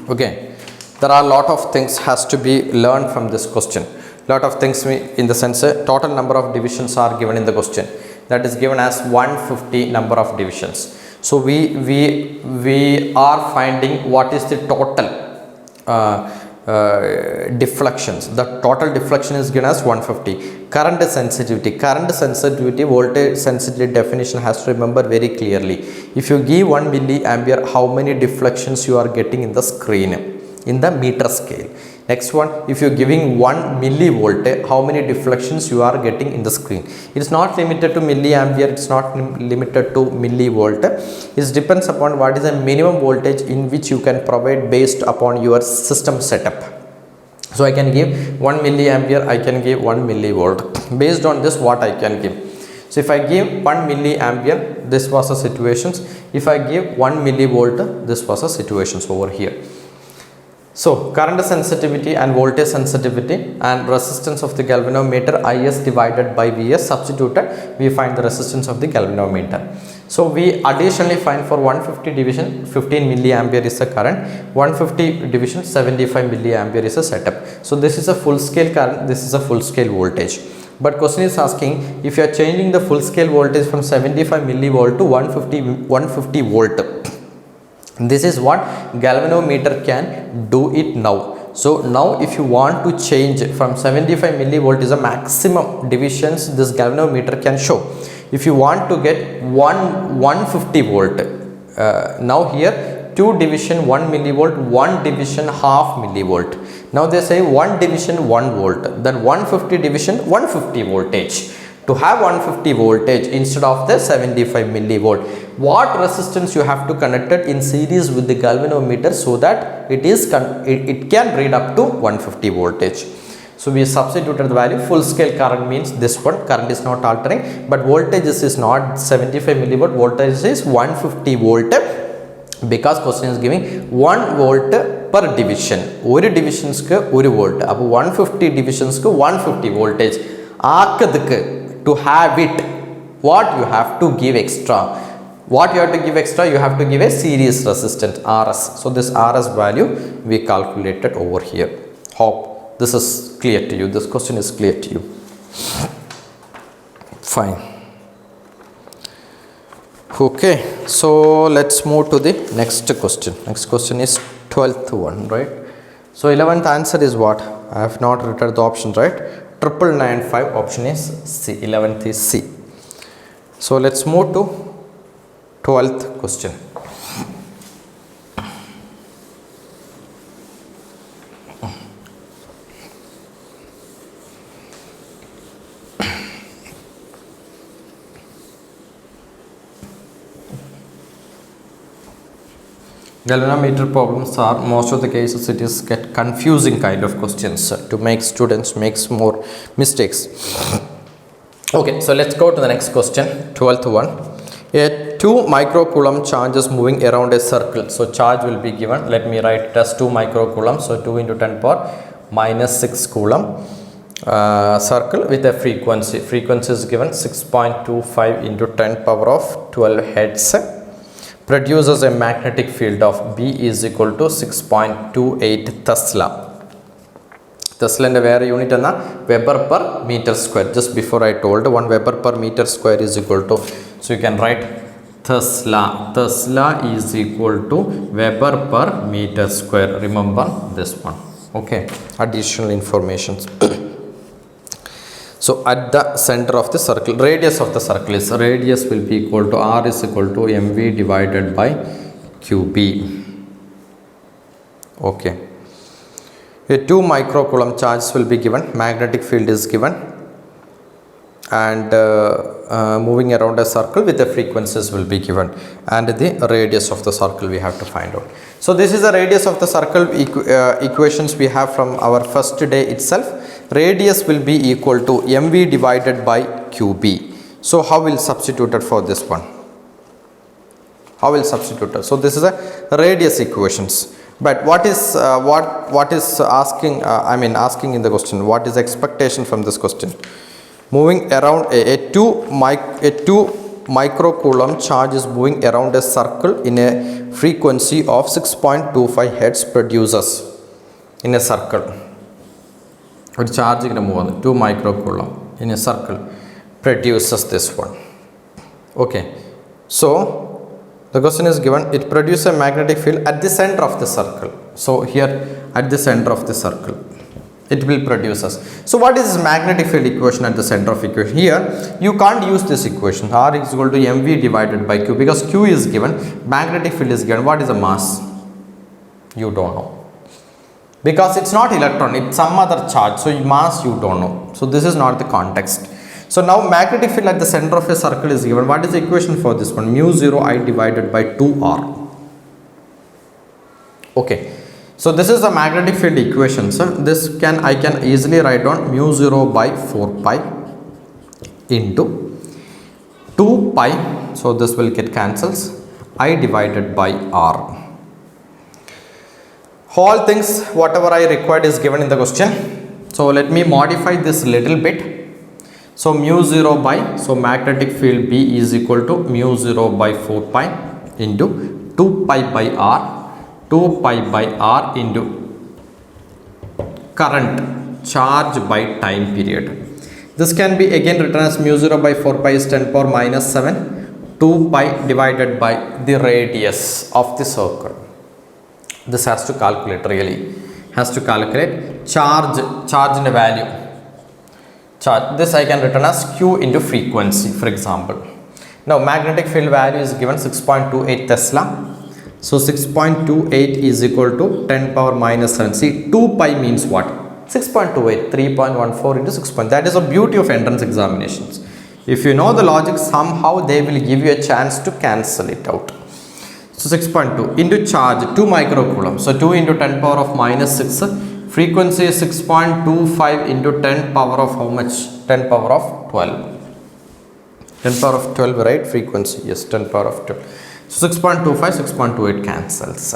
Okay, there are a lot of things has to be learned from this question. Lot of things in the sense total number of divisions are given in the question, that is given as 150 number of divisions. So we are finding what is the total deflections. The total deflection is given as 150. Current sensitivity, voltage sensitivity definition has to remember very clearly. If you give 1 milliampere, how many deflections you are getting in the screen in the meter scale. Next one, if you are giving 1 millivolt, how many deflections you are getting in the screen. It is not limited to milliampere, it is not limited to millivolt. It depends upon what is the minimum voltage in which you can provide based upon your system setup. So I can give 1 milliampere, I can give 1 millivolt. Based on this, what I can give. So if I give 1 milliampere, this was the situations. If I give 1 millivolt, this was the situations over here. So current sensitivity and voltage sensitivity and resistance of the galvanometer Is divided by Vs substituted, we find the resistance of the galvanometer. So we additionally find for 150 division 15 milliampere is the current, 150 division 75 milliampere is a setup. So this is a full scale current, this is a full scale voltage. But question is asking, if you are changing the full scale voltage from 75 millivolt to 150 volt, this is what galvanometer can do it now. So now if you want to change from 75 millivolt is a maximum divisions this galvanometer can show. If you want to get 150 volt, now here 2 division 1 millivolt, 1 division half millivolt. Now they say 1 division 1 volt, then 150 division 150 voltage. To have 150 voltage instead of the 75 millivolt, what resistance you have to connect it in series with the galvanometer so that it can read up to 150 voltage. So we substituted the value. Full scale current means this one, current is not altering, but voltage is not 75 millivolt, voltage is 150 volt, because question is giving 1 volt per division. One divisions ku 1 volt. Appo 150 divisions ku 150 voltage. To have it, what you have to give extra? What you have to give extra? You have to give a series resistance Rs. So this Rs value we calculated over here. Hope this is clear to you. This question is clear to you. Fine. Okay, so let's move to the next question. Next question is 12th one, right? So 11th answer is what? I have not written the option, right? 995 option is C. 11th is C. So let's move to 12th question. Galvanometer problems are most of the cases it is get confusing kind of questions to make students makes more mistakes. Okay, so let's go to the next question, 12th one. A 2 microcoulomb charge is moving around a circle. So charge will be given. Let me write it as 2 microcoulomb. So 2 into 10 power minus 6 coulomb. Circle with a frequency. Frequency is given 6.25 into 10 power of 12 hertz. Produces a magnetic field of B is equal to 6.28 Tesla. Tesla's വേറെ unit എന്ന Weber per meter square. Just before I told 1 Weber per meter square is equal to, so you can write Tesla is equal to Weber per meter square. Remember this one. Okay, additional information. So at the center of the circle, radius of the circle is, radius will be equal to R is equal to mv divided by qb. Okay, a 2 microcoulomb charge will be given, magnetic field is given, and moving around a circle with the frequencies will be given, and the radius of the circle we have to find out. So this is the radius of the circle equations we have from our first day itself. Radius will be equal to mv divided by qb. So how will substitute it for this one? How will substitute it? So this is a radius equations. But what is asking? Asking in the question. What is expectation from this question? Moving around a 2 microcoulomb charge is moving around a circle in a frequency of 6.25 hertz produces in a circle. A charge in a 2 microcoulomb in a circle produces this one. Okay, so the question is given, it produces a magnetic field at the center of the circle. So here at the center of the circle it will produce us. So what is this magnetic field equation at the center of equation? Here you can't use this equation, R is equal to mv divided by q, because q is given, magnetic field is given. What is the mass? You don't know, because it's not electron, it's some other charge. So mass you don't know. So this is not the context. So now magnetic field at the center of a circle is given. What is the equation for this one? Mu 0 I divided by 2r. Okay, so this is the magnetic field equation. So this I can easily write down mu 0 by 4 pi into 2 pi. So this will get cancels. I divided by r. All things whatever I required is given in the question. So let me modify this little bit. So mu 0 by, so magnetic field B is equal to mu 0 by 4 pi into 2 pi by r, 2 pi by r into current charge by time period. This can be again written as mu 0 by 4 pi is 10 power minus 7, 2 pi divided by the radius of the circle. This has to calculate, really has to calculate charge in a value. Charge, this I can written as q into frequency, for example. Now magnetic field value is given 6.28 Tesla. So 6.28 is equal to 10 power minus 7. See, 2 pi means what? 6.28, 3.14 into 6. That is the beauty of entrance examinations. If you know the logic, somehow they will give you a chance to cancel it out. So 6.2 into charge 2 microcoulomb. So 2 into 10 power of minus 6. Frequency is 6.25 into 10 power of how much? 10 power of 12. 10 power of 12, right? Frequency, yes, 10 power of 12. So 6.25, 6.28 cancels.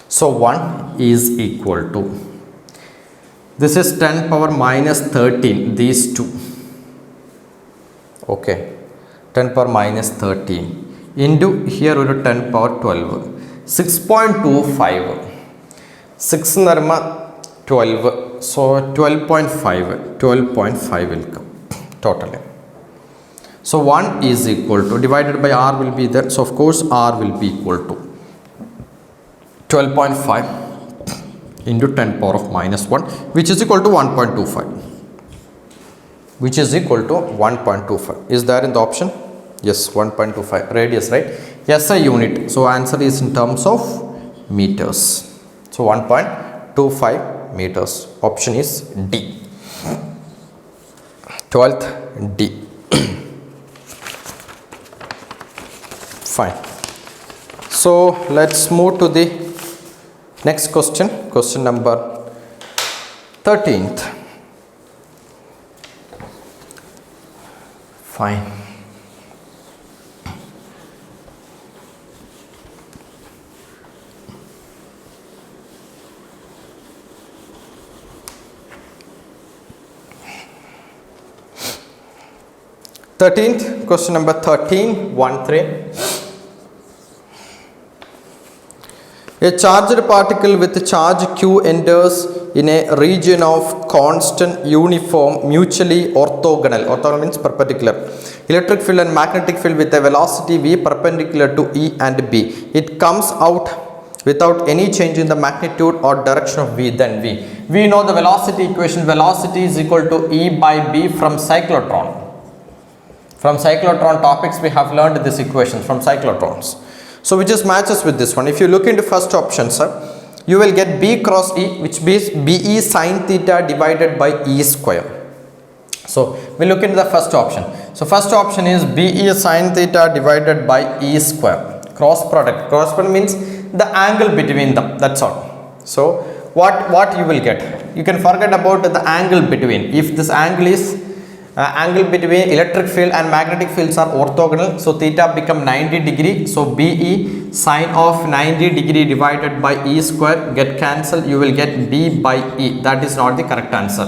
So 1 is equal to, this is 10 power minus 13, these two. Okay, 10 power minus 13 into here we do 10 power 12. 6.25. 6 narma 12, so 12.5 will come totally. So 1 is equal to, divided by r will be there, so of course r will be equal to 12.5 into 10 power of minus 1, which is equal to 1.25, which is equal to 1.25. Is there in the option? Yes, 1.25 radius, right? Yes, a unit. So answer is in terms of meters. So 1.25 meters. Option is D. 12th D. Fine. So let's move to the next question. Question number 13th. Fine. Question number 13, 1-3. A charged particle with charge q enters in a region of constant, uniform, mutually orthogonal. Orthogonal means perpendicular. Electric field and magnetic field with a velocity v perpendicular to E and B. It comes out without any change in the magnitude or direction of v, then v. We know the velocity equation. Velocity is equal to E by B from cyclotron. From cyclotron topics we have learned this equation from cyclotrons. So which just matches with this one. If you look into first option, sir, you will get B cross E, which is BE sin theta divided by E square. So we look into the first option. So first option is BE sin theta divided by E square. Cross product. Cross product means the angle between them. That's all. So what you will get? You can forget about the angle between. If this angle is angle between electric field and magnetic fields are orthogonal, so theta become 90 degree. So BE sine of 90 degree divided by E square get cancelled. You will get B by E. That is not the correct answer.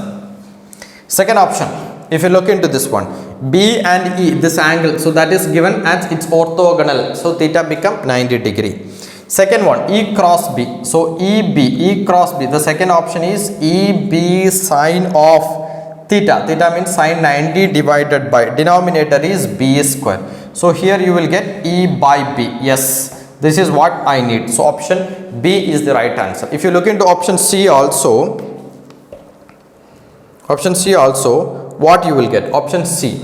Second option, if you look into this one, B and E, this angle, so that is given as it's orthogonal. So theta become 90 degree. Second one, E cross B. So E cross B. The second option is EB sine of theta. Theta means sine 90 divided by denominator is B square. So here you will get E by B. Yes, this is what I need. So option B is the right answer. If you look into option C also, what you will get? Option C.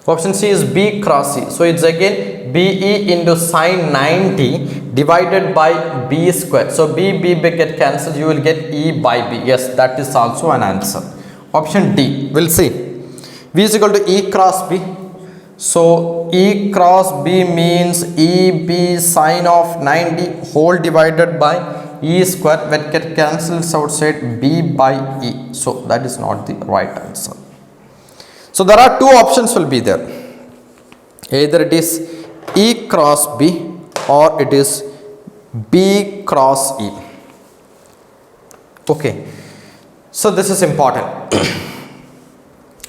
Option C is B cross C. So it's again BE into sine 90 divided by B square. So B get cancelled. You will get E by B. Yes, that is also an answer. Option D, we'll see. V is equal to E cross B. So E cross B means EB sine of 90 whole divided by E square. When get cancelled outside, B by E. So that is not the right answer. So there are two options will be there. Either it is E cross B or it is B cross E. Okay. So this is important.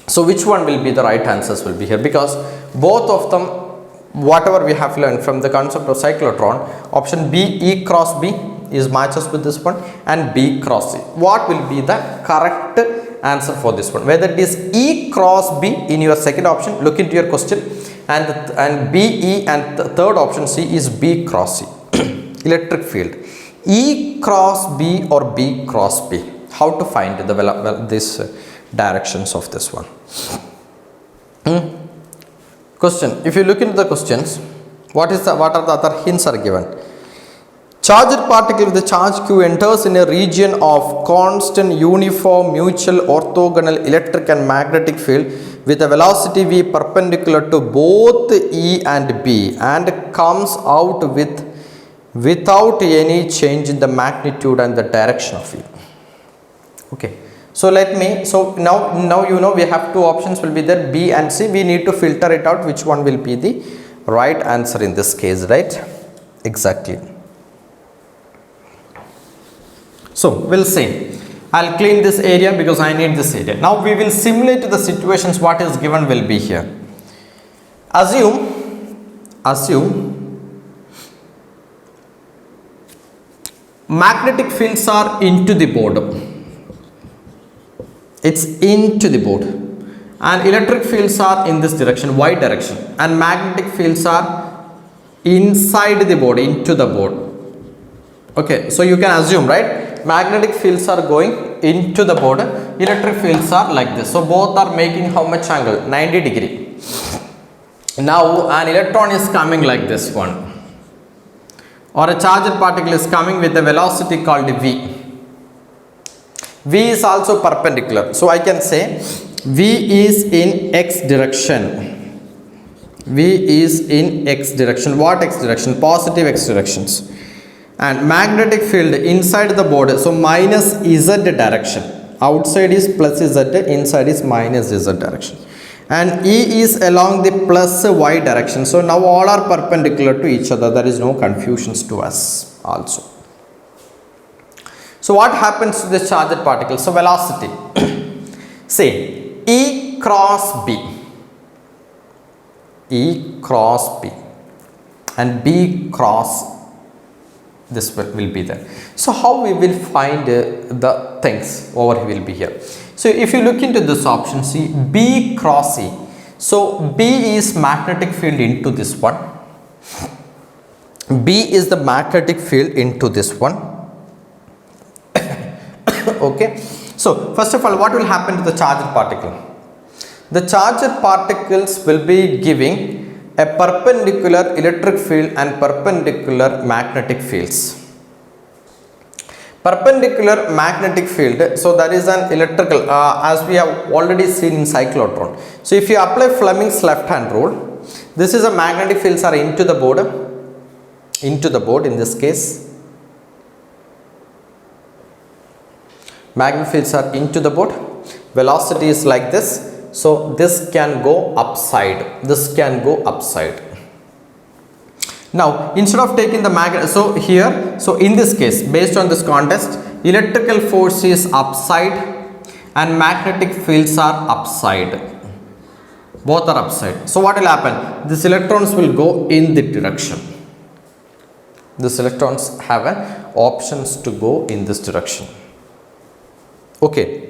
So which one will be the right answers will be here, because both of them, whatever we have learned from the concept of cyclotron, option B E cross B is matches with this one and B cross C. What will be the correct answer for this one? Whether it is E cross B in your second option, look into your question, and BE, and the third option C is B cross C. Electric field, E cross B or B cross B. How to find this directions of this one? Question. If you look into the questions, what are the other hints are given? Charged particle with the charge Q enters in a region of constant, uniform, mutual, orthogonal electric and magnetic field with a velocity v perpendicular to both E and B and comes out without any change in the magnitude and the direction of it. Okay, so now you know we have two options will be there, B and C. We need to filter it out which one will be the right answer in this case, right? Exactly. So we'll see. I'll clean this area because I need this area. Now we will simulate the situations. What is given will be here. Assume magnetic fields are into the board. It's into the board, and electric fields are in this direction, y direction, and magnetic fields are inside the board, into the board. Okay, so you can assume, right? Magnetic fields are going into the board, electric fields are like this. So both are making how much angle? 90 degree. Now an electron is coming like this one, or a charged particle is coming with a velocity called V. V is also perpendicular. So I can say V is in X direction. V is in X direction. What X direction? Positive X directions. And magnetic field inside the board, so minus Z direction. Outside is plus Z, inside is minus Z direction. And E is along the plus Y direction. So now all are perpendicular to each other. There is no confusions to us also. So what happens to this charged particle? So velocity. Say E cross B. E cross B and B cross This will be there. So how we will find the things over will be here. So if you look into this option, see B cross E. So B is magnetic field into this one. B is the magnetic field into this one. Okay. So first of all, what will happen to the charged particle? The charged particles will be giving a perpendicular electric field and perpendicular magnetic fields. Perpendicular magnetic field, so that is an electrical, as we have already seen in cyclotron. So if you apply Fleming's left hand rule, this is a magnetic fields are into the board in this case. Magnetic fields are into the board. Velocity is like this. So this can go upside. This can go upside. Now instead of taking the magnet, so here, so in this case, based on this context, electrical force is upside and magnetic fields are upside. Both are upside. So what will happen? These electrons will go in the direction. These electrons have an options to go in this direction. Okay.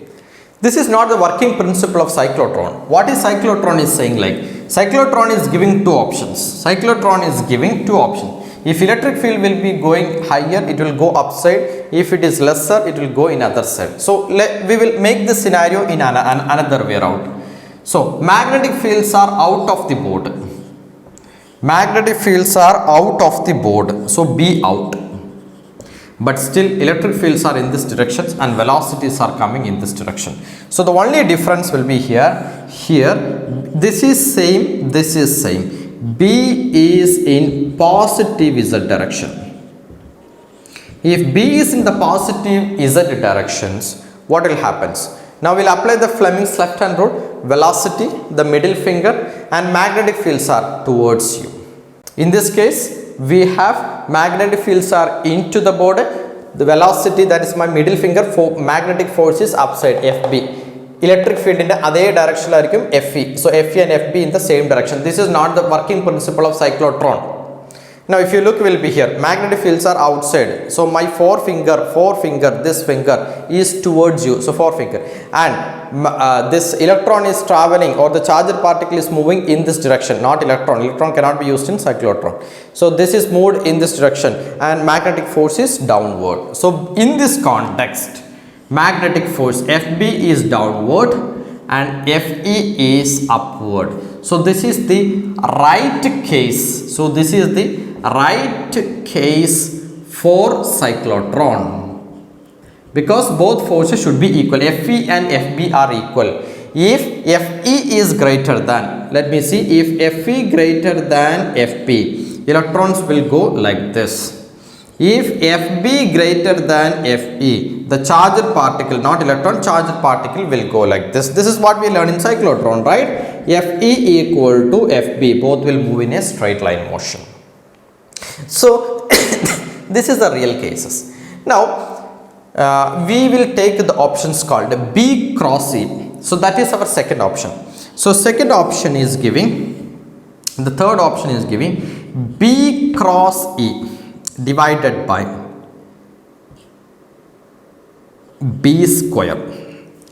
This is not the working principle of cyclotron. What is cyclotron is saying like? Cyclotron is giving two options. Cyclotron is giving two options. If electric field will be going higher, it will go upside. If it is lesser, it will go in other side. So we will make this scenario in another way around. So magnetic fields are out of the board. Magnetic fields are out of the board. So B out. But still electric fields are in this direction and velocities are coming in this direction. So the only difference will be here. This is same, this is same. B is in positive Z direction. If B is in the positive Z directions, what will happen? Now we'll apply the Fleming's left hand rule. Velocity, the middle finger, and magnetic fields are towards you. In this case, we have magnetic fields are into the board. The velocity, that is my middle finger, for magnetic force is upside, FB. Electric field in the other direction FE. So FE and FB in the same direction. This is not the working principle of cyclotron. Now if you look, will be here. Magnetic fields are outside. So my forefinger, this finger is towards you. So forefinger. And this electron is traveling, or the charged particle is moving in this direction, not electron. Electron cannot be used in cyclotron. So this is moved in this direction and magnetic force is downward. So in this context, magnetic force FB is downward and FE is upward. So this is the right case. So this is the right case for cyclotron, because both forces should be equal. FE and FB are equal. If FE is greater than, let me see, if FE greater than FP, electrons will go like this. If FB greater than FE, the charged particle, not electron, charged particle will go like this. This is what we learn in cyclotron, right? FE equal to FB, both will move in a straight line motion. So this is the real cases. Now we will take the options called B cross E. So that is our second option. So second option is giving, the third option is giving B cross E divided by B square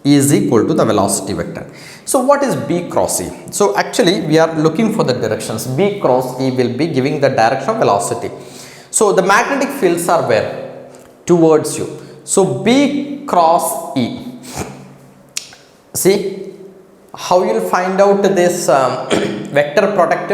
is equal to the velocity vector. So what is B cross E? So actually we are looking for the directions. B cross E will be giving the direction of velocity. So the magnetic fields are where? Towards you. So B cross E. See how you will find out this vector product?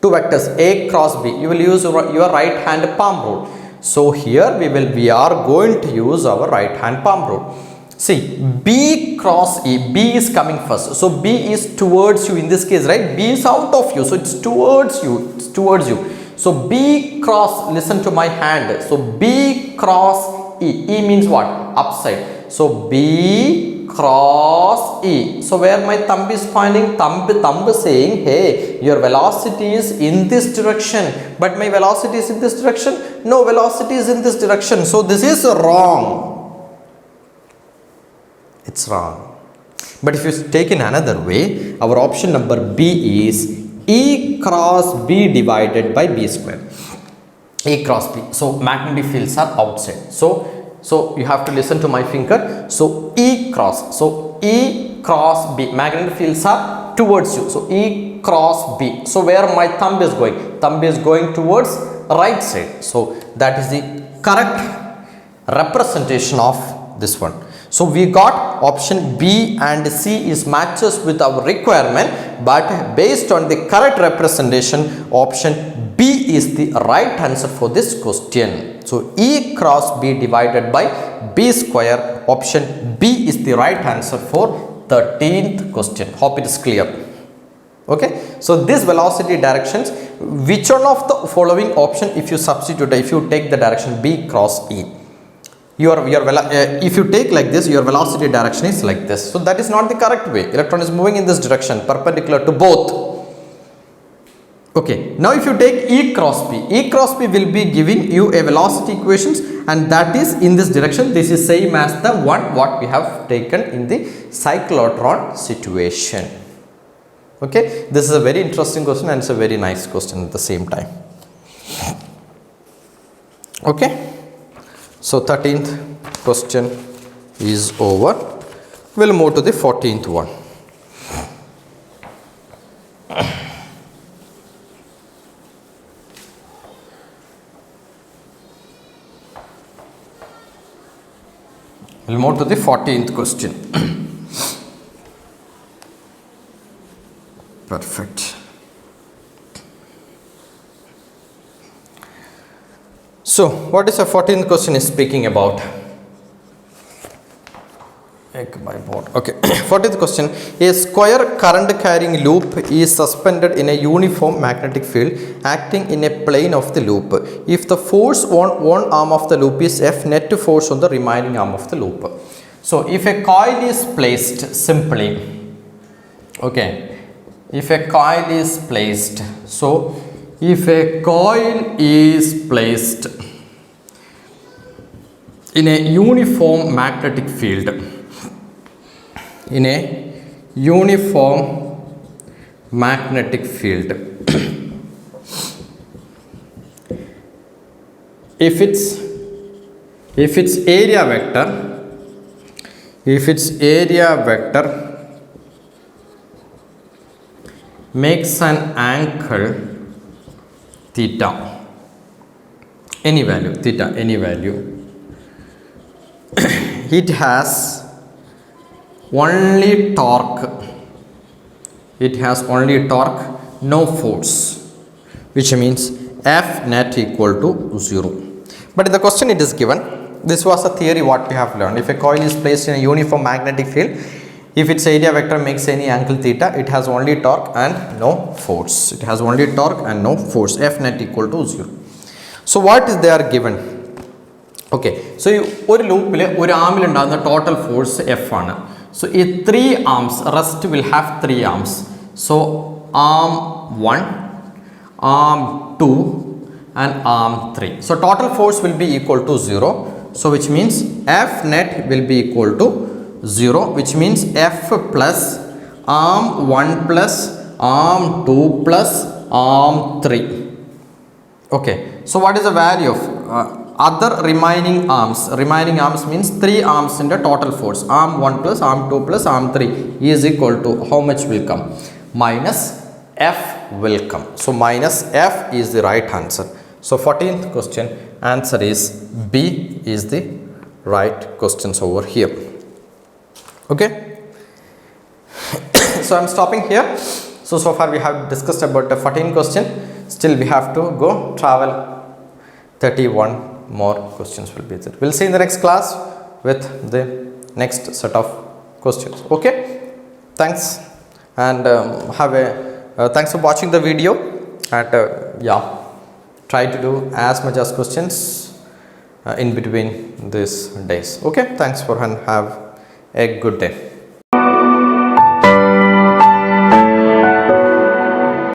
Two vectors, A cross B. You will use your right hand palm rule. So here we are going to use our right hand palm rule. See, B cross E, B is coming first. So B is towards you in this case, right? B is out of you, so it's towards you. It's towards you. So B cross, listen to my hand. So B cross E. E means what? Upside. So B cross E. So where my thumb is pointing, thumb saying, hey, your velocity is in this direction, but my velocity is in this direction. No, velocity is in this direction. So this is wrong. It's wrong. But if you take in another way, our option number B is E cross B divided by B square. A cross B. So magnetic fields are outside. So you have to listen to my finger. So E cross. So E cross B. Magnetic fields are towards you. So E cross B. So where my thumb is going? Thumb is going towards right side. So that is the correct representation of this one. So we got option B and C is matches with our requirement, but based on the correct representation, option B is the right answer for this question. So E cross B divided by B square, option B is the right answer for 13th question. Hope it is clear. Okay, so this velocity directions, which one of the following option if you substitute, if you take the direction B cross E, if you take like this, your velocity direction is like this. So that is not the correct way. Electron is moving in this direction perpendicular to both. Okay, now if you take E cross B, E cross B will be giving you a velocity equations, and that is in this direction. This is same as the one what we have taken in the cyclotron situation. Okay, this is a very interesting question and it's a very nice question at the same time. Okay, so 13th question is over. We'll move to the 14th one. We'll move to the 14th question. Perfect. So what is the 14th question is speaking about? Okay. 14th question. A square current carrying loop is suspended in a uniform magnetic field acting in a plane of the loop. If the force on one arm of the loop is F, net force on the remaining arm of the loop. So if a coil is placed simply, okay, if a coil is placed, so if a coil is placed in a uniform magnetic field, in a uniform magnetic field, if its area vector makes an angle theta, any value, it has only torque, no force, which means F net equal to 0. But in the question it is given, this was a theory what we have learned. If a coil is placed in a uniform magnetic field, if its area vector makes any angle theta, it has only torque and no force. F net equal to 0. So what is they are given? Okay, so one loop one arm the total force F ആണ്. So in 3 arms, rest will have 3 arms. So arm 1, arm 2 and arm 3. So total force will be equal to 0. So which means F net will be equal to 0, which means F plus arm 1 plus arm 2 plus arm 3. Okay, so what is the value of other remaining arms? Remaining arms means 3 arms in the total force. Arm 1 plus arm 2 plus arm 3 is equal to how much will come? Minus F will come. So minus F is the right answer. So 14th question answer is B is the right questions over here. Okay. So I am stopping here. So far we have discussed about the 14th question. Still we have to go travel 31 more questions will be there. We'll see in the next class with the next set of questions. Okay. Thanks and thanks for watching the video, and yeah, try to do as much as questions in between these days. Okay. Thanks for and have a good day.